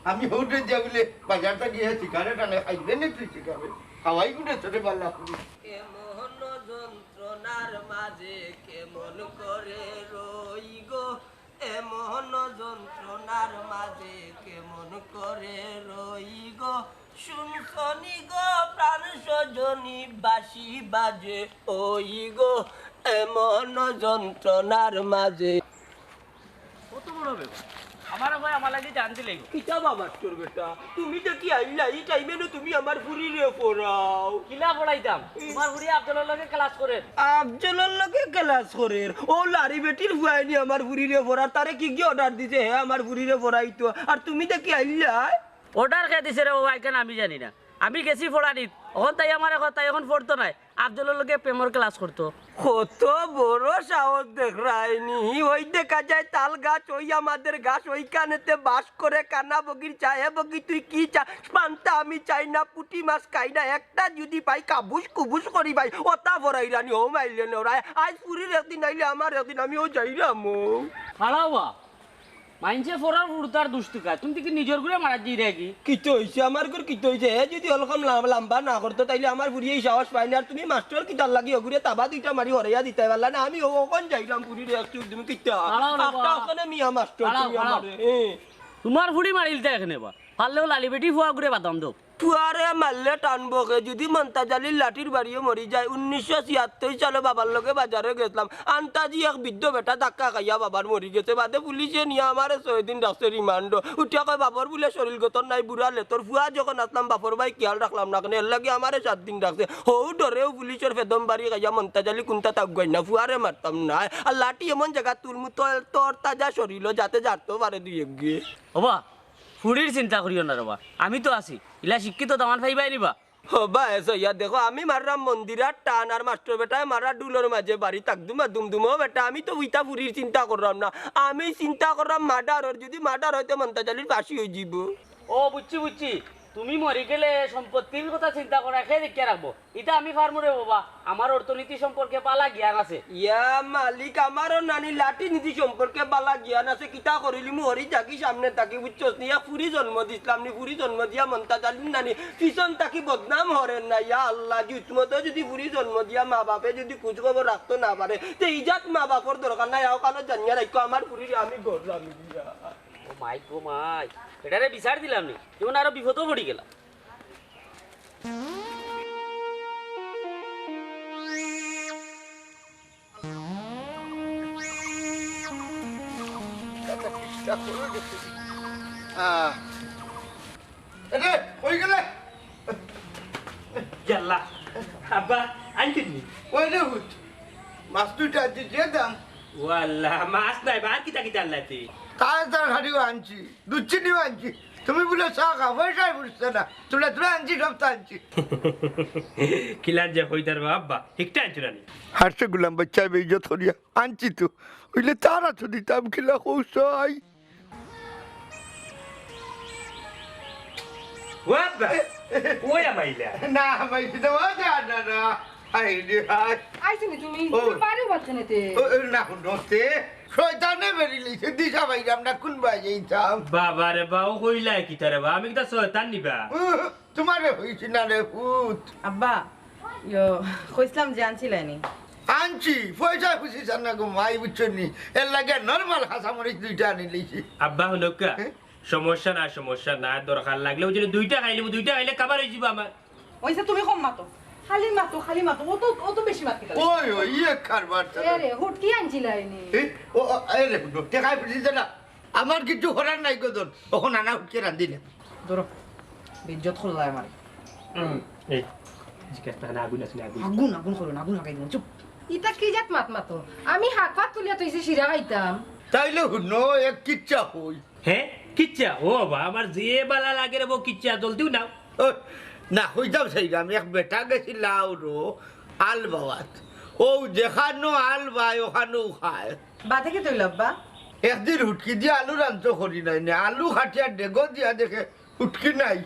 A: আমি হৌরে দিয়া বলে বাজারটা গিয়ে সিগারেট আনে খাইবে না তুই সিগারেট হাওয়াই গুনে তোরে বাল্লা
G: কেমন যন্ত্রণার মাঝে কেমন করে রই গো এমন যন্ত্রণার মাঝে কেমন করে রই গো শুনছনি গো প্রাণ সজনী বাঁশি বাজে ওই গো এমন যন্ত্রণার মাঝে
H: কত বড় ব্যাপার আমার ভাই আমার লাগে জানতে লাগবে
G: কিতা বাবা তোর বেটা তুমি তো কি আইলা এই টাইমে না তুমি আমার ফুরি রে পড়াও
H: কিলা পড়াইতাম তোমার বুড়ি আব্দুলের লগে ক্লাস করে
G: আফজলের লগে ক্লাস করে ও লারি বেটির ফুয়াইনি আমার ফুরি রে পড়ার তারে কি কি অর্ডার দিছে হে আমার ফুরি রে পড়াইতো আর তুমি তো কি আইলা
H: অর্ডার খেয়ে দিছে রে বাবা কেন আমি জানি না আমি গেছি ফোড়ানিত এখন তাই আমার এখন তাই এখন পড়তো নাই আফজলের লগে প্রেমর ক্লাস করতো
G: কত বড় সাহস দেখায়নি ওই দেখা যায় তাল গাছ ওই আমাদের গাছ ওইখানেতে বাস করে কানা বগির চায় বগি তুই কি চা পান্তা আমি চাই না পুটি মাছ খাই না একটা যদি পাই কাবুস কুবুস করি ভাই ওটা ভরাই রানি ও মাইলে নড়ায় আজ পুরীর একদিন আইলে আমার একদিন আমি ও যাইলাম
H: হারাওয়া মাইনছে ফোরার উড়তার দুষ্টু খায় তুমি কি নিজের ঘুরে মারা দিয়ে রাখি
G: কিতো হইছে আমার ঘর কিতো হইছে হে যদি অলকম লম্বা না করতো তাইলে আমার বুড়িয়ে সাহস পাই না আর তুমি মাস্টার কিতার লাগি ওগুরে তাবা দুইটা মারি হরাইয়া দিতে পারলা না আমি ওখান যাইলাম পুরীর একটু তুমি কিতা একটা ওখানে মিয়া মাস্টার তুমি আমার
H: তোমার ফুড়ি মারিলতে এখানে বা পারলেও লালি বেটি ফুয়া ঘুরে বাদাম দো
G: ফুয়ারে মারলে টানবো যদি মন্তাজ আলীর লাঠির বাড়িও মরি যায় 1976 সালে বাবার লগে বাজারে গেছিলাম আন্তাজি এক বৃদ্ধ বেটা ধাক্কা খাইয়া বাবার মরি গেছে বাদে পুলিশে নিয়ে আমার 6 দিন রাখছে রিমান্ড উঠিয়া কয় বাবার বলে শরীর গতর নাই বুড়া লেতর ফুয়া যখন আসলাম বাপর ভাই খেয়াল রাখলাম না কেন এর লাগে আমার 7 দিন রাখছে হৌ ডরেও পুলিশের ফেদম বাড়ি খাইয়া মন্তাজ আলী কোনটা তাক গই না ফুয়ারে মারতাম না আর লাঠি এমন জায়গা তুলমু তোর তাজা শরীর যাতে জারতেও পারে দুই এক গিয়ে
H: ওবা ফুড়ির চিন্তা করিও না রবা আমি তো আছি ইলা শিক্ষিত দামান ফাইবাই নিবা
G: হবা এসয়া দেখো আমি মারলাম মন্দিরার টান আর মাস্টার বেটায় মারা ডুলোর মাঝে বাড়ি তাকদুমা দুমদুমো বেটা আমি তো উইতা ফুরির চিন্তা করলাম না আমি চিন্তা করলাম মার্ডার যদি মার্ডার হইতে মন্তাজ আলীর ফাঁসি হয়ে যাব
H: ও বুঝছি তুমি মরি গেলে সম্পত্তির কথা চিন্তা করা খেয়ে দেখিয়ে রাখবো এটা আমি ফার্মরে বাবা আমার অর্থনীতি সম্পর্কে পালা জ্ঞান আছে
G: ইয়া মালিক আমারও নানি লাঠি নীতি সম্পর্কে বালা জ্ঞান আছে কিতা করিলি মরি থাকি সামনে থাকি বুঝছস নিয়া ফুরি জন্ম দিছিলাম নি ফুরি জন্ম দিয়া মন্তাজ আলীর নানি পিছন থাকি বদনাম হরেন না ইয়া আল্লাহ জুতমতো যদি ফুরি জন্ম দিয়া মা বাপে যদি খোঁজ খবর রাখতো না পারে তো ইজাত মা বাপর দরকার নাই আও কালো জানিয়া রাখো আমার ফুরি আমি গড়লাম দিয়া
H: ও মাই এটারে বিচার দিলাম নি যেমন আরো বিপদও পড়ি গেলাম
A: ওই গেলে
C: জাল্লা আব্বা আনছিনি
A: ওই রে হুট মাছ দুইটা আনছি যে দাম
C: ওয়াল্লাহ মাছ নাই বা আর কিতা কিতা আনলাতে
A: কাজ তার হাড়িও আনছি দুধ চিনিও আনছি তুমি বলে চা খা পয়সাই বুঝছে না তোরা তোরা আনছি সব তো আনছি
C: কিলান যে হইতার আব্বা একটা আনছুরানি
A: হারছে গুলাম বাচ্চা বেইজ্জত করিয়া আনছি তো ওইলে তারা তো দিতাম কিলা কৌশাই
C: ওয়াবা ওই আমাইলা
A: না ভাই দেওয়া যায় না আই রে হাই
B: আইছি নি তুমি
A: ও।
B: পারিও বাচ্চানেতে
A: না নতে শয়তানে বেরিয়েছে দিশা ভাই আমরা কোন বাজে যাম
C: বাবা রে বাও কইলা কি তারে বা আমি কিটা শয়তান নিবা
A: তোমারে হইছে না রে পুত
I: আব্বা ইয়ো কইছিলাম যে আনছিলেনি
A: আনছি পয়সা খুশি জানা গো মাই বুঝছনি এর লাগে নরমাল হাসামরিচ দুইটা আনি লইছি
C: আব্বা হলকা সমস্যা না দরকার লাগলে ওই যে দুইটা খাইলে কাবার হয়ে যাবো আমার
I: ওইসে তুমি কম মাতো খালি মাতো ও তো বেশি মাত কিতা
A: ওই ওই ইয়ে কারবার
B: এ রে হুটকি আনছিলাইনি
A: ও এই রে টেকাই বুঝিস না আমার কিছু করার নাই গো দন তখন আনা উঠকে রান্দিলে
I: ধরো বেজ্জত খোলা আমার
C: এই জিজ্ঞাসা না আগুন আছে আগুন
I: আগুন করো আগুন লাগাই দিন চুপ
B: ইটা কি জাত মাতো আমি হাত পাত তুলিয়া তুইছে শিরা খাইতাম
A: তাইলে হুনো এক কিচ্ছা হই
C: হ্যাঁ কিচ্ছা ও বাবা আমার যে বালা লাগে রে বউ কিচ্ছা জলদিও নাও
A: ও, না হইতাম সেইরাম এক বেটা গেছিল আউরো আল বাবাত ও যেখানো আল বাই ওখানো খায়
I: বাদে কে তৈল আব্বা
A: একদিন হুটকি দিয়ে আলু রান্ধতে করি নাই না আলু খাটিয়া ডেগো দিয়া দেখে হুটকি নাই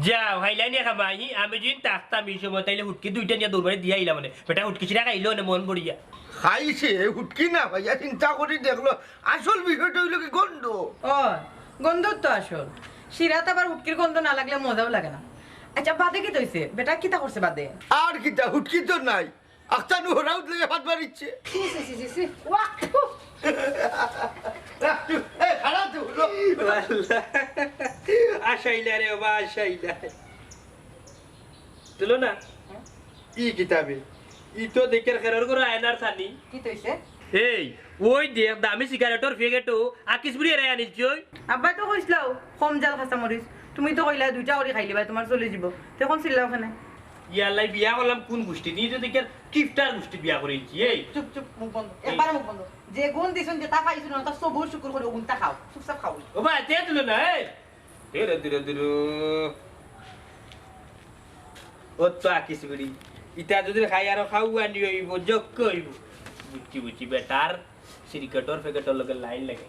C: যাও হাইলানি খামাই আমি যদি তাকতাম এই সময় তাইলে হুটকি দুইটা নিয়ে দৌড়বাড়ি দিয়ে আইলা মানে বেটা হুটকি ছিড়া খাইলো না মন পড়িয়া
A: খাইছে হুটকি না ভাইয়া চিন্তা করি দেখলো আসল বিষয়টা হইলো কি গন্ধ
I: ও গন্ধ তো আসল শিরাত আবার হুটকির গন্ধ না লাগলে মজাও লাগে না আচ্ছা বাদে কি তৈছে বেটা কিতা করছে বাদে
A: আর কিটা হুটকি তো নাই আখতানু হরাউত লেগে ভাত বাড়িচ্ছে
B: সি ওয়া
A: খারাপ তো হলো
C: আশাইলা রে বাবা আশাইলা তুলনা ই কিতাবে ই তো দেখের খেরর করে আয়নার সানি
I: কি তৈছে
C: এই ওই দেখ দামি সিগারেটর ফেগেটো আকিসপুরি রে আনিছ ওই
I: আব্বা তো কইছলাও কম জাল খাসা মরিস তুমি তো কইলা দুইটা করে খাইলি ভাই তোমার চলে যাব তখন ছিলাও ওখানে
C: ইয়ালাই বিয়া করলাম কোন গোষ্ঠী নি তো দেখের কিফটার গোষ্ঠী বিয়া করেছি এই
I: চুপ চুপ মুখ বন্ধ একবার মুখ বন্ধ যে গুণ দিছুন যে তা খাইছু না তা সব শুকুর করে গুণটা খাও চুপচাপ খাও
C: ও বা তে তুলো না এই ধীরে ধীরে ধীরে ও তো আকিসপুরি ইটা যদি খাই আর খাও আনি হইব যোগ কইব বুঝছি বেটার সিগারেটর ফেগেটর লগে লাইন লাগে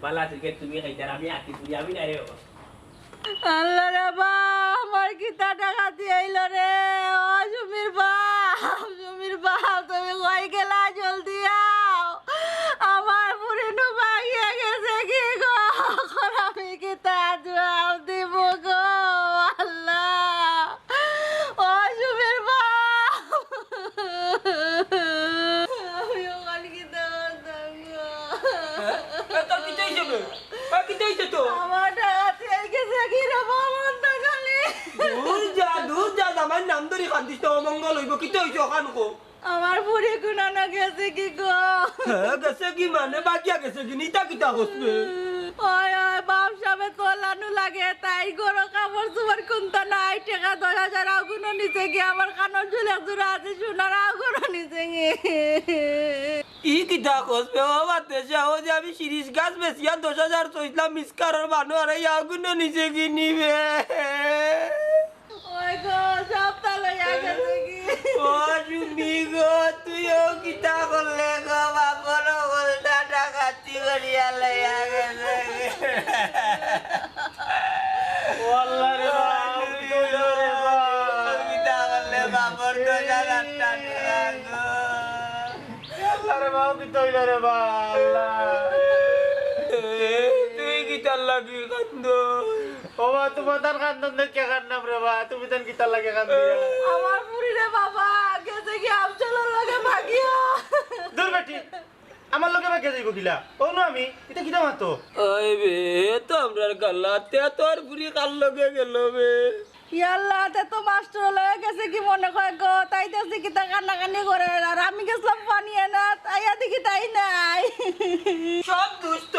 C: বালা থেকে তুমি খাইতার আমি আকিসপুরি আমি না রে বাবা
D: আল্লাহ রে বা আমার কিতা টাকা দিয়েইল রে ও সুমির বাপ তুমি কই গেলা জলদি আও আমার পুরিনু ভাগিয়ে গেছে কি গো এখন আমি কিতা জবাব দিব গো আল্লাহ ও সুমির বাপ আমি ওখান কিতা করতাম গো
G: তোর কি চাইছে কি চাইছে তো
D: আমার টাকা দিয়ে গেছে কি রে বাবা খালি
G: দূর যা আমার নাম ধরে কান্দিস তো অমঙ্গল হইব কি তো হইছে ওখান কো
D: আমার পুরি গুনানা গেছে কি গো
G: গেছে কি মানে বাকিয়া গেছে কি নিতা কিতা হসবে
D: ওই ওই বাপ সাবে তোলানো লাগে তাই গরো কাপড় চুপড় কুনতা নাই টাকা 10,000 আগুনো নিচে গিয়ে আমার কানের ঝুলে জোড়া আছে সোনার আগুনো নিচে গিয়ে
G: ই কিতা হসবে ও বাতে যাও যে আমি শিরিষ গাছ বেচিয়া 10,000 চইলাম মিসকারর বানো আর এই আগুনো নিচে কি নিবে
D: ওই গো সপ্তাহ লইয়া গেছে কি
G: ও সুমি গো তুইও কিতা করলে গো বাপর বলটা ডাকাতি করিয়া লইয়া গেছে
H: আল্লাহ রে বাপ
G: কিতা করলে বাপর তো জানাটা গো
H: আল্লাহ রে বাপ কি তৈল রে বাপ আল্লাহ
G: তুই কিতার লাগি কান্দ
H: বাবা তোমার তার কান্দন দেখে কান্নাম রে বা তুমি তান কি তার লাগে কান্দি
D: আমার পুরি রে বাবা গেছে কি আফজলের লগে ভাগিয়া
H: দূর বেটি আমার লগে বাকে যাইব কিলা ও না আমি এটা কিটা মাতো
G: ওই বে তো আমরার গালাতে তোর বুড়ি কাল লগে গেল বে
D: ইয়াল্লাহ তে তো মাস্টার লয়ে গেছে কি মনে হয় গো তাই দেখছি কি তা কান্নাকানি করে আর আমি গেছিলাম পানি এনা তাইয়া দেখি তাই নাই
G: সব দুষ্ট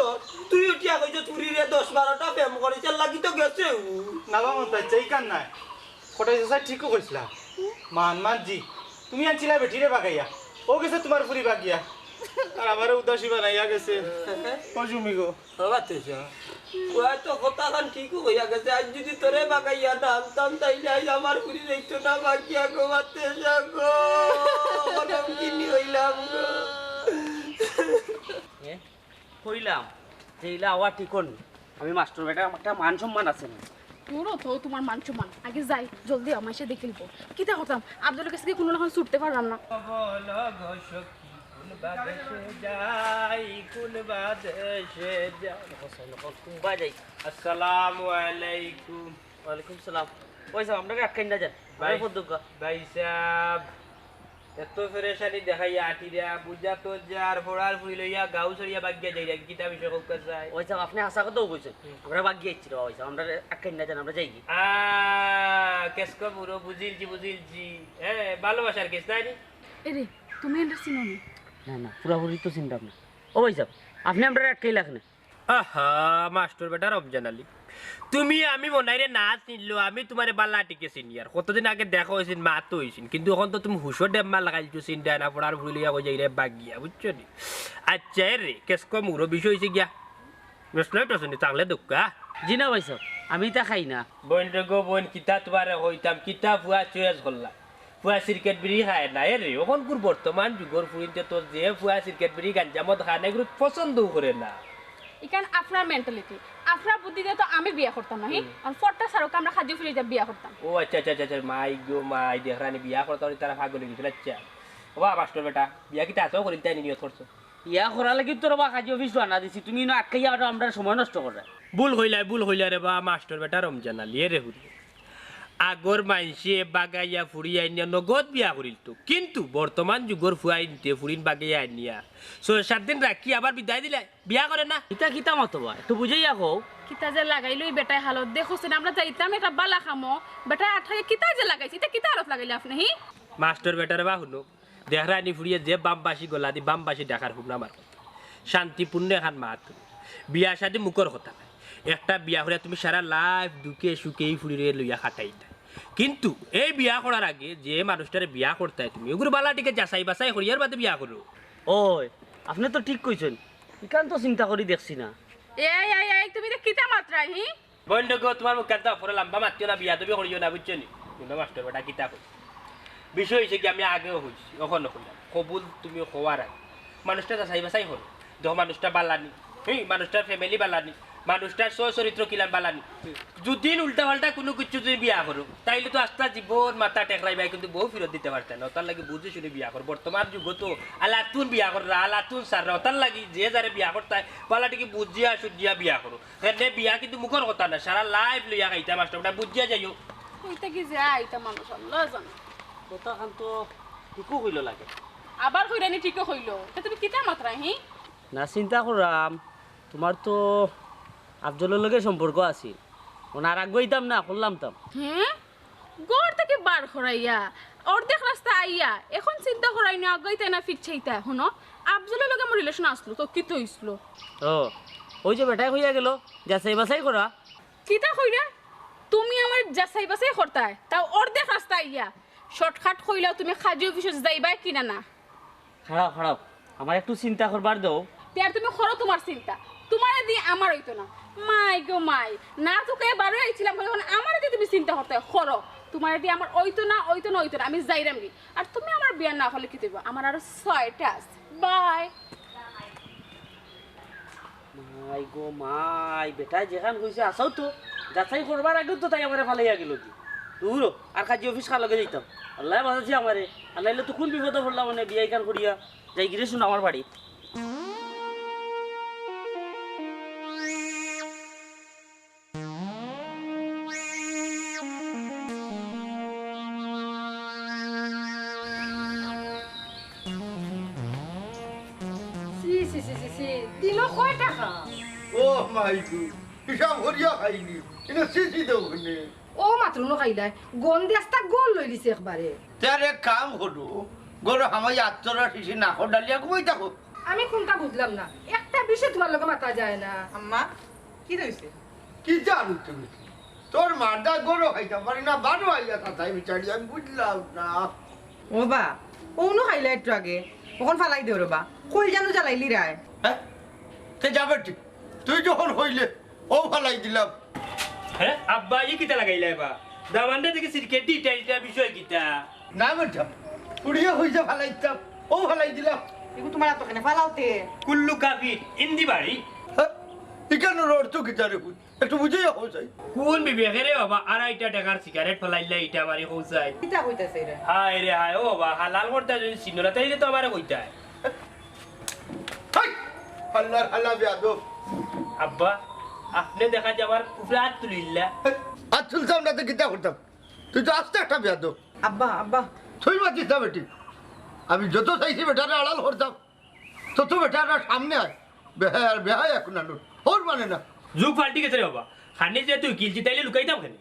G: তুই উঠিয়া কইছ চুরি রে 10-12টা প্রেম করিছে লাগি তো গেছে
H: না বাবা মন চাই কান নাই কোটাই সাই ঠিকও কইছলা মান জি তুমি আনছিলা বেটি রে বাগাইয়া ও গেছে তোমার পুরি বাগিয়া আর আমারে উদাসী বানাইয়া গেছে ও জুমি গো
G: বাবাতে যা ওই তো কথা কান ঠিক হইয়া গেছে আজ যদি তোরে বাগাইয়া দাম তাই যাই আমার পুরি যাইতো না বাকিয়া গো বাতে যা গো কলম কিনি হইলাম গো
H: কইলাম যে ইলা আওয়া ঠিকন আমি মাস্টার বেটা একটা মান সম্মান আছে না
E: তোরও তো তোমার মান চুমান আগে যাই জলদি আমার এসে দেখে নিবো কিতা করতাম আব্দুলের কাছে কোনো রকম ছুটতে পারলাম না
C: বলো গো সখী কোন বাদেশে যাই কোন বাদেশে যাই হোসেন কোন বাজাই আসসালামু আলাইকুম
J: ওয়ালাইকুম সালাম ওই সাহেব আপনাকে আটকাই না যান
C: ভাই
J: পদ্মকা
C: ভাই সাহেব এত ফেরেশানি দেখাইয়া আটিরা বুঝা তো যার ফোড়ার ফুই লইয়া গাউ সরিয়া বাগিয়া যাই কিতা বিষয় হোক চাই
J: ওই সাহেব আপনি আশা কথাও কইছেন আমরা বাগ গিয়েছিল ওই সাহেব আমরা আটকাই না যান আমরা যাই কি
C: কেসকো পুরো বুঝিলছি হ্যাঁ ভালোবাসার কেস তাই নি
E: এরে তুমি এটা চিনো নি
J: না না পুরাপুরি তো চিন্তা না ও ভাই সাহেব আপনি আমরা আটকাই লাগনে
C: আহা মাস্টার বেটা রমজান আলী তুমি আমি মনাইরে না চিনলো আমি তোমার বাল্লা টিকে সিনিয়র কতদিন আগে দেখা হয়েছিল মা তো হয়েছিল কিন্তু এখন তো তুমি হুশো ডেম্মা লাগাইছো চিন্তা না পড়ার ভুলিয়া কই যাই রে বাগিয়া বুঝছো নি আচ্ছা রে কেসকো মুরো বিষয় হয়েছে গিয়া রেস্টুরেন্ট আছে নি চাংলে দোকা
J: জি না ভাই সাহেব আমি তা খাই না
C: বোন রে গো বোন কিতা তোমার হইতাম কিতা ফুয়া চয়েস করলা ফুয়া ক্রিকেট বিড়ি খায় না রে এখন কোন বর্তমান যুগর ফুইতে তো যে ফুয়া ক্রিকেট বিড়ি গাঞ্জামত খায় না এগুলো পছন্দও করে না
E: ইকান আপনার মেন্টালিটি আপনার বুদ্ধিতে তো আমি বিয়া করতাম না হি আর ফটটা সারক আমরা খাদ্য ফিরে যা বিয়া করতাম
C: ও আচ্ছা আচ্ছা আচ্ছা মাই গো মাই দেখরানি বিয়া করতে তারা ভাগলে গেছিল আচ্ছা ও বা মাস্টার বেটা বিয়া কি তাতেও করিন তাই নিয়ত করছো
J: ইয়া করা লাগি তোর বা কাজে অফিস আনা দিছি তুমি না আটকাই আমরা সময় নষ্ট করে
C: ভুল হইলা রে বা মাস্টার বেটা রমজান আলী রে হুরি আগর মাইনসে বাগাইয়া ফুরিয়া আইনিয়া নগদ বিয়া করিল তো কিন্তু বর্তমান যুগর ফুয়াই নিতে ফুরিন বাগাইয়া আইনিয়া 6-7 দিন রাখি আবার বিদায় দিলে বিয়া করে না
J: কিতা কিতা মতো বা একটু বুঝাইয়া কও
E: কিতা যে লাগাইলই বেটাই হালত দেখোছেন আমরা যাইতাম এটা বালা খামো বেটা আঠাকে কিতা যে লাগাইছি এটা কিতা হালত লাগাইলে আপনি হি
C: মাস্টার বেটার বা শুনো দেহরানি ফুরিয়ে যে বামবাসী গলা দি বামবাসী দেখার হুম আমার শান্তিপূর্ণ এখন মাত বিয়া শাদি মুখর কথা একটা বিয়া হলে তুমি সারা লাইফ দুঃখে সুখেই ফুরিয়ে লইয়া খাটাইতা কিন্তু এই বিয়া করার আগে যে মানুষটারে বিয়া করতে তুমি ওগুলো বালাটিকে যাচাই বাছাই করিয়ার বাদে বিয়া করো
J: ওই আপনি তো ঠিক কইছেন ইকান তো চিন্তা করি দেখছি না
E: এই তুমি তো কিতা মাত্রা হি
C: বন্ধ গো তোমার মুখ কাটা ফরে লম্বা মাতিও না বিয়া তুমি করিও না বুঝছো নি কিন্তু মাস্টার বেটা কিতা কই বিষয় হইছে কি আমি আগেও হইছি ওখানে কইলাম কবুল তুমি হওয়ার আগে মানুষটা যাচাই বাছাই হল দেখো মানুষটা বালানি মানুষটার ফ্যামিলি বালানি মানুষটার চরিত্র কিলান বালানি যদি উল্টা পাল্টা কোনো কিছু যদি বিয়া করো তাইলে তো আস্তা জীবন মাথা টেকরাইবাই কিন্তু বউ ফেরত দিতে পারতেন না তার লাগে বুঝে শুনে বিয়া কর বর্তমান যুগ তো আলাতুন বিয়া কররা আলাতুন সাররা তার লাগি যে যারে বিয়া করতে বালাটিকে বুঝিয়া সুজিয়া বিয়া করো এনে বিয়া কিন্তু মুখর কথা না সারা লাইফ লইয়া খাইতা মাস্টারটা বুঝিয়া যাইও
E: কইতা কি যে আইতা মানুষ আল্লাহ জানে
J: কথা খান তো ঠিকও হইল লাগে
E: আবার কইরানি ঠিকও হইল তা তুমি কিতা মাত্রা হি
J: না চিন্তা করাম তোমার তো আফজলের লগে সম্পর্ক আছে ওনার আগ গইতাম না করলাম তাম
E: হ্যাঁ গড় থেকে বার করাইয়া অর্ধেক রাস্তা আইয়া এখন চিন্তা করাই না আগাইতে না ফিরছেইতা শুনো আফজলের লগে আমার রিলেশন আসলো তো কি হইছিল
J: ও ওই যে বেটাই হইয়া গেল যাচাই বাছাই করা
E: কিতা কইরা তুমি আমার যাচাই বাছাই করতাই তাও অর্ধেক রাস্তা আইয়া শর্টকাট কইলাও তুমি খাজি অফিসে যাইবা কিনা না
J: খারাপ খারাপ আমার একটু চিন্তা করবার দাও
E: আর তুমি করো তোমার চিন্তা তোমার দিয়ে আমার হইতো না মাই গো মাই না তোকে বারো আইছিলাম এখন আমার দিয়ে তুমি চিন্তা করতে করো তোমার দিয়ে আমার ওইতো না আমি যাইরাম কি আর তুমি আমার বিয়া না হলে কি দেবো আমার আরো 6টা আছে বাই
J: মাই গো মাই বেটা যেখান কইছে আসাও তো যাচাই করবার আগে তো তাই আমারে ফালাইয়া গেল কি দূর আর কাজী অফিস কার লগে যাইতাম আল্লাহ বাঁচাছি আমারে আর নাইলে তো কোন বিপদে পড়লাম মানে বিয়া কান করিয়া যাই গিরে শুন আমার বাড়ি
B: দিল কয় টাকা
A: ও মাই গো হিসাব করিয়া খাইনি এটা সিসি দেও নে
B: ও মাত্র ন খাইলাই গন্ধে আস্তা গোল লই দিছে একবারে
A: তার এক কাম করো গরো আমার আত্মরা শিশি নাকো ডালিয়া কই থাকো
B: আমি কোনটা বুঝলাম না একটা বিষয় তোমার লগে মাথা যায় না
I: আম্মা কি হইছে
A: কি জানো তুমি তোর মারদা গরো খাইতে পারি না বারো আইয়া তাই বিচারি আমি বুঝলাম না
I: ও বা ওনো খাইলা একটু আগে কখন ফালাই দেও রে বা কই জানো জ্বালাইলি রায়
A: হ্যাঁ তে যাবে ঠিক তুই যখন হইলে ও ফালাই দিলাম
C: হ্যাঁ আব্বা ই কিতা লাগাইলা বা দামানটা থেকে ক্রিকেট ডিটেইলটা বিষয় কিতা
A: না বেটা পুড়িয়ে হইছে ফালাইতাম ও ফালাই দিলাম
I: এগু তোমার এতখানে ফালাওতে
C: কুল্লু কাফির ইন্দি বাড়ি
A: হ্যাঁ এখানে রোড তো কিতা রে একটু বুঝিয়ে হচ্ছে
C: কোন বিবেকে রে বাবা 2.5 টাকার সিগারেট ফলাইলে এটা আমারে কইছাই
I: কিতা কইতাছে রে
C: হায় রে হায় ও বাবা হালাল করতে যদি সিনরা তাইলে তো আমারে কইতাই
A: হাই আল্লাহর আল্লাহ বেয়াদব
C: আব্বা আপনি দেখা যাবার উপরে হাত তুলিল্লা
A: আর তুলতাম না তো কিতা করতাম তুই তো আসতে একটা বেয়াদব
I: আব্বা আব্বা
A: তুই মাতিস না বেটি আমি যত চাইছি বেটারে আড়াল করতাম তত বেটারা সামনে আয় বেহায় বেহায় এখন আনুন ওর মানে না
C: যুগ পাল্টি গেছে রে বাবা খানি যে তুই কিলছি তাইলে লুকাইতাম কেন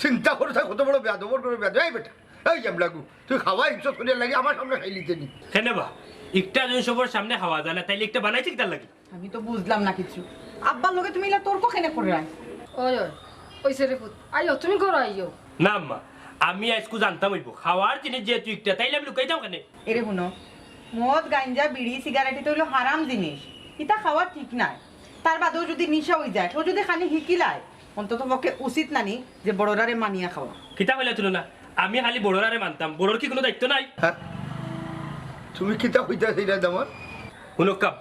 A: চিন্তা করে থাক কত বড় বেয়াদব ওর করে বেয়াদব এই বেটা এই জাম লাগু তুই খাওয়া ইজ্জত করে লাগে আমার সামনে খাই লিতে নি
C: কেন বা একটা যদি সবার সামনে খাওয়া যায় না তাইলে একটা বানাইছি কি তার লাগে
I: আমি তো বুঝলাম না কিছু আব্বার লগে তুমি ইলা তর্ক কেনে করে রাই
B: ওই ওই ওইসে রে পুত আইও তুমি করো আইও
C: না আম্মা আমি আজকু জানতাম হইব খাওয়ার জিনিস যেহেতু একটা তাইলে আমি লুকাইতাম কেন
I: এরে শুনো মদ গাঞ্জা বিড়ি সিগারেট তো হইলো হারাম জিনিস এটা খাওয়া ঠিক নাই তার বাদেও যদি নিশা হয়ে যায় ও যদি খানি হিকিলায় অন্তত পক্ষে উচিত নানি যে বড়রারে মানিয়া খাওয়া
C: কিতা কইলা তুলো না আমি খালি বড়রারে মানতাম বড়র কি কোনো দায়িত্ব নাই
A: হ্যাঁ তুমি কিতা হইতা সেইটা দামার
C: কোনো কাপ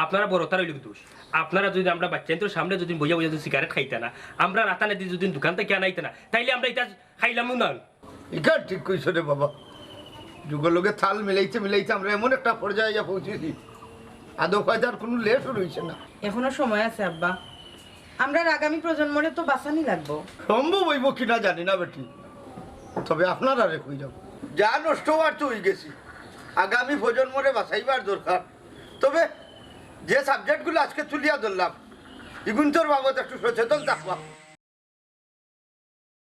C: আপনারা বড়তার হইল দোষ আপনারা যদি আমরা বাচ্চাদের সামনে যদি বইয়া বইয়া যদি সিগারেট খাইতে না আমরা রাতানে যদি দোকান থেকে আনাইতে না তাইলে আমরা এটা খাইলাম না
A: ইকার ঠিক কইছো রে বাবা যুগের লোকে থাল মিলাইতে মিলাইতে আমরা এমন একটা পর্যায়ে যা পৌঁছেছি আদৌ ফায়দার কোনো লেট রয়েছে না
I: এখনো সময় আছে আব্বা আমরা আগামী প্রজন্মরে তো বাঁচানি লাগবো
A: সম্ভব হইব কিনা জানি না বেটি তবে আপনারা রে কই যাব যা নষ্ট হওয়ার তো হয়ে গেছি আগামী প্রজন্মরে বাঁচাইবার দরকার তবে যে সাবজেক্টগুলো আজকে তুলিয়া ধরলাম এগুন তোর বাবদ একটু সচেতন থাকবা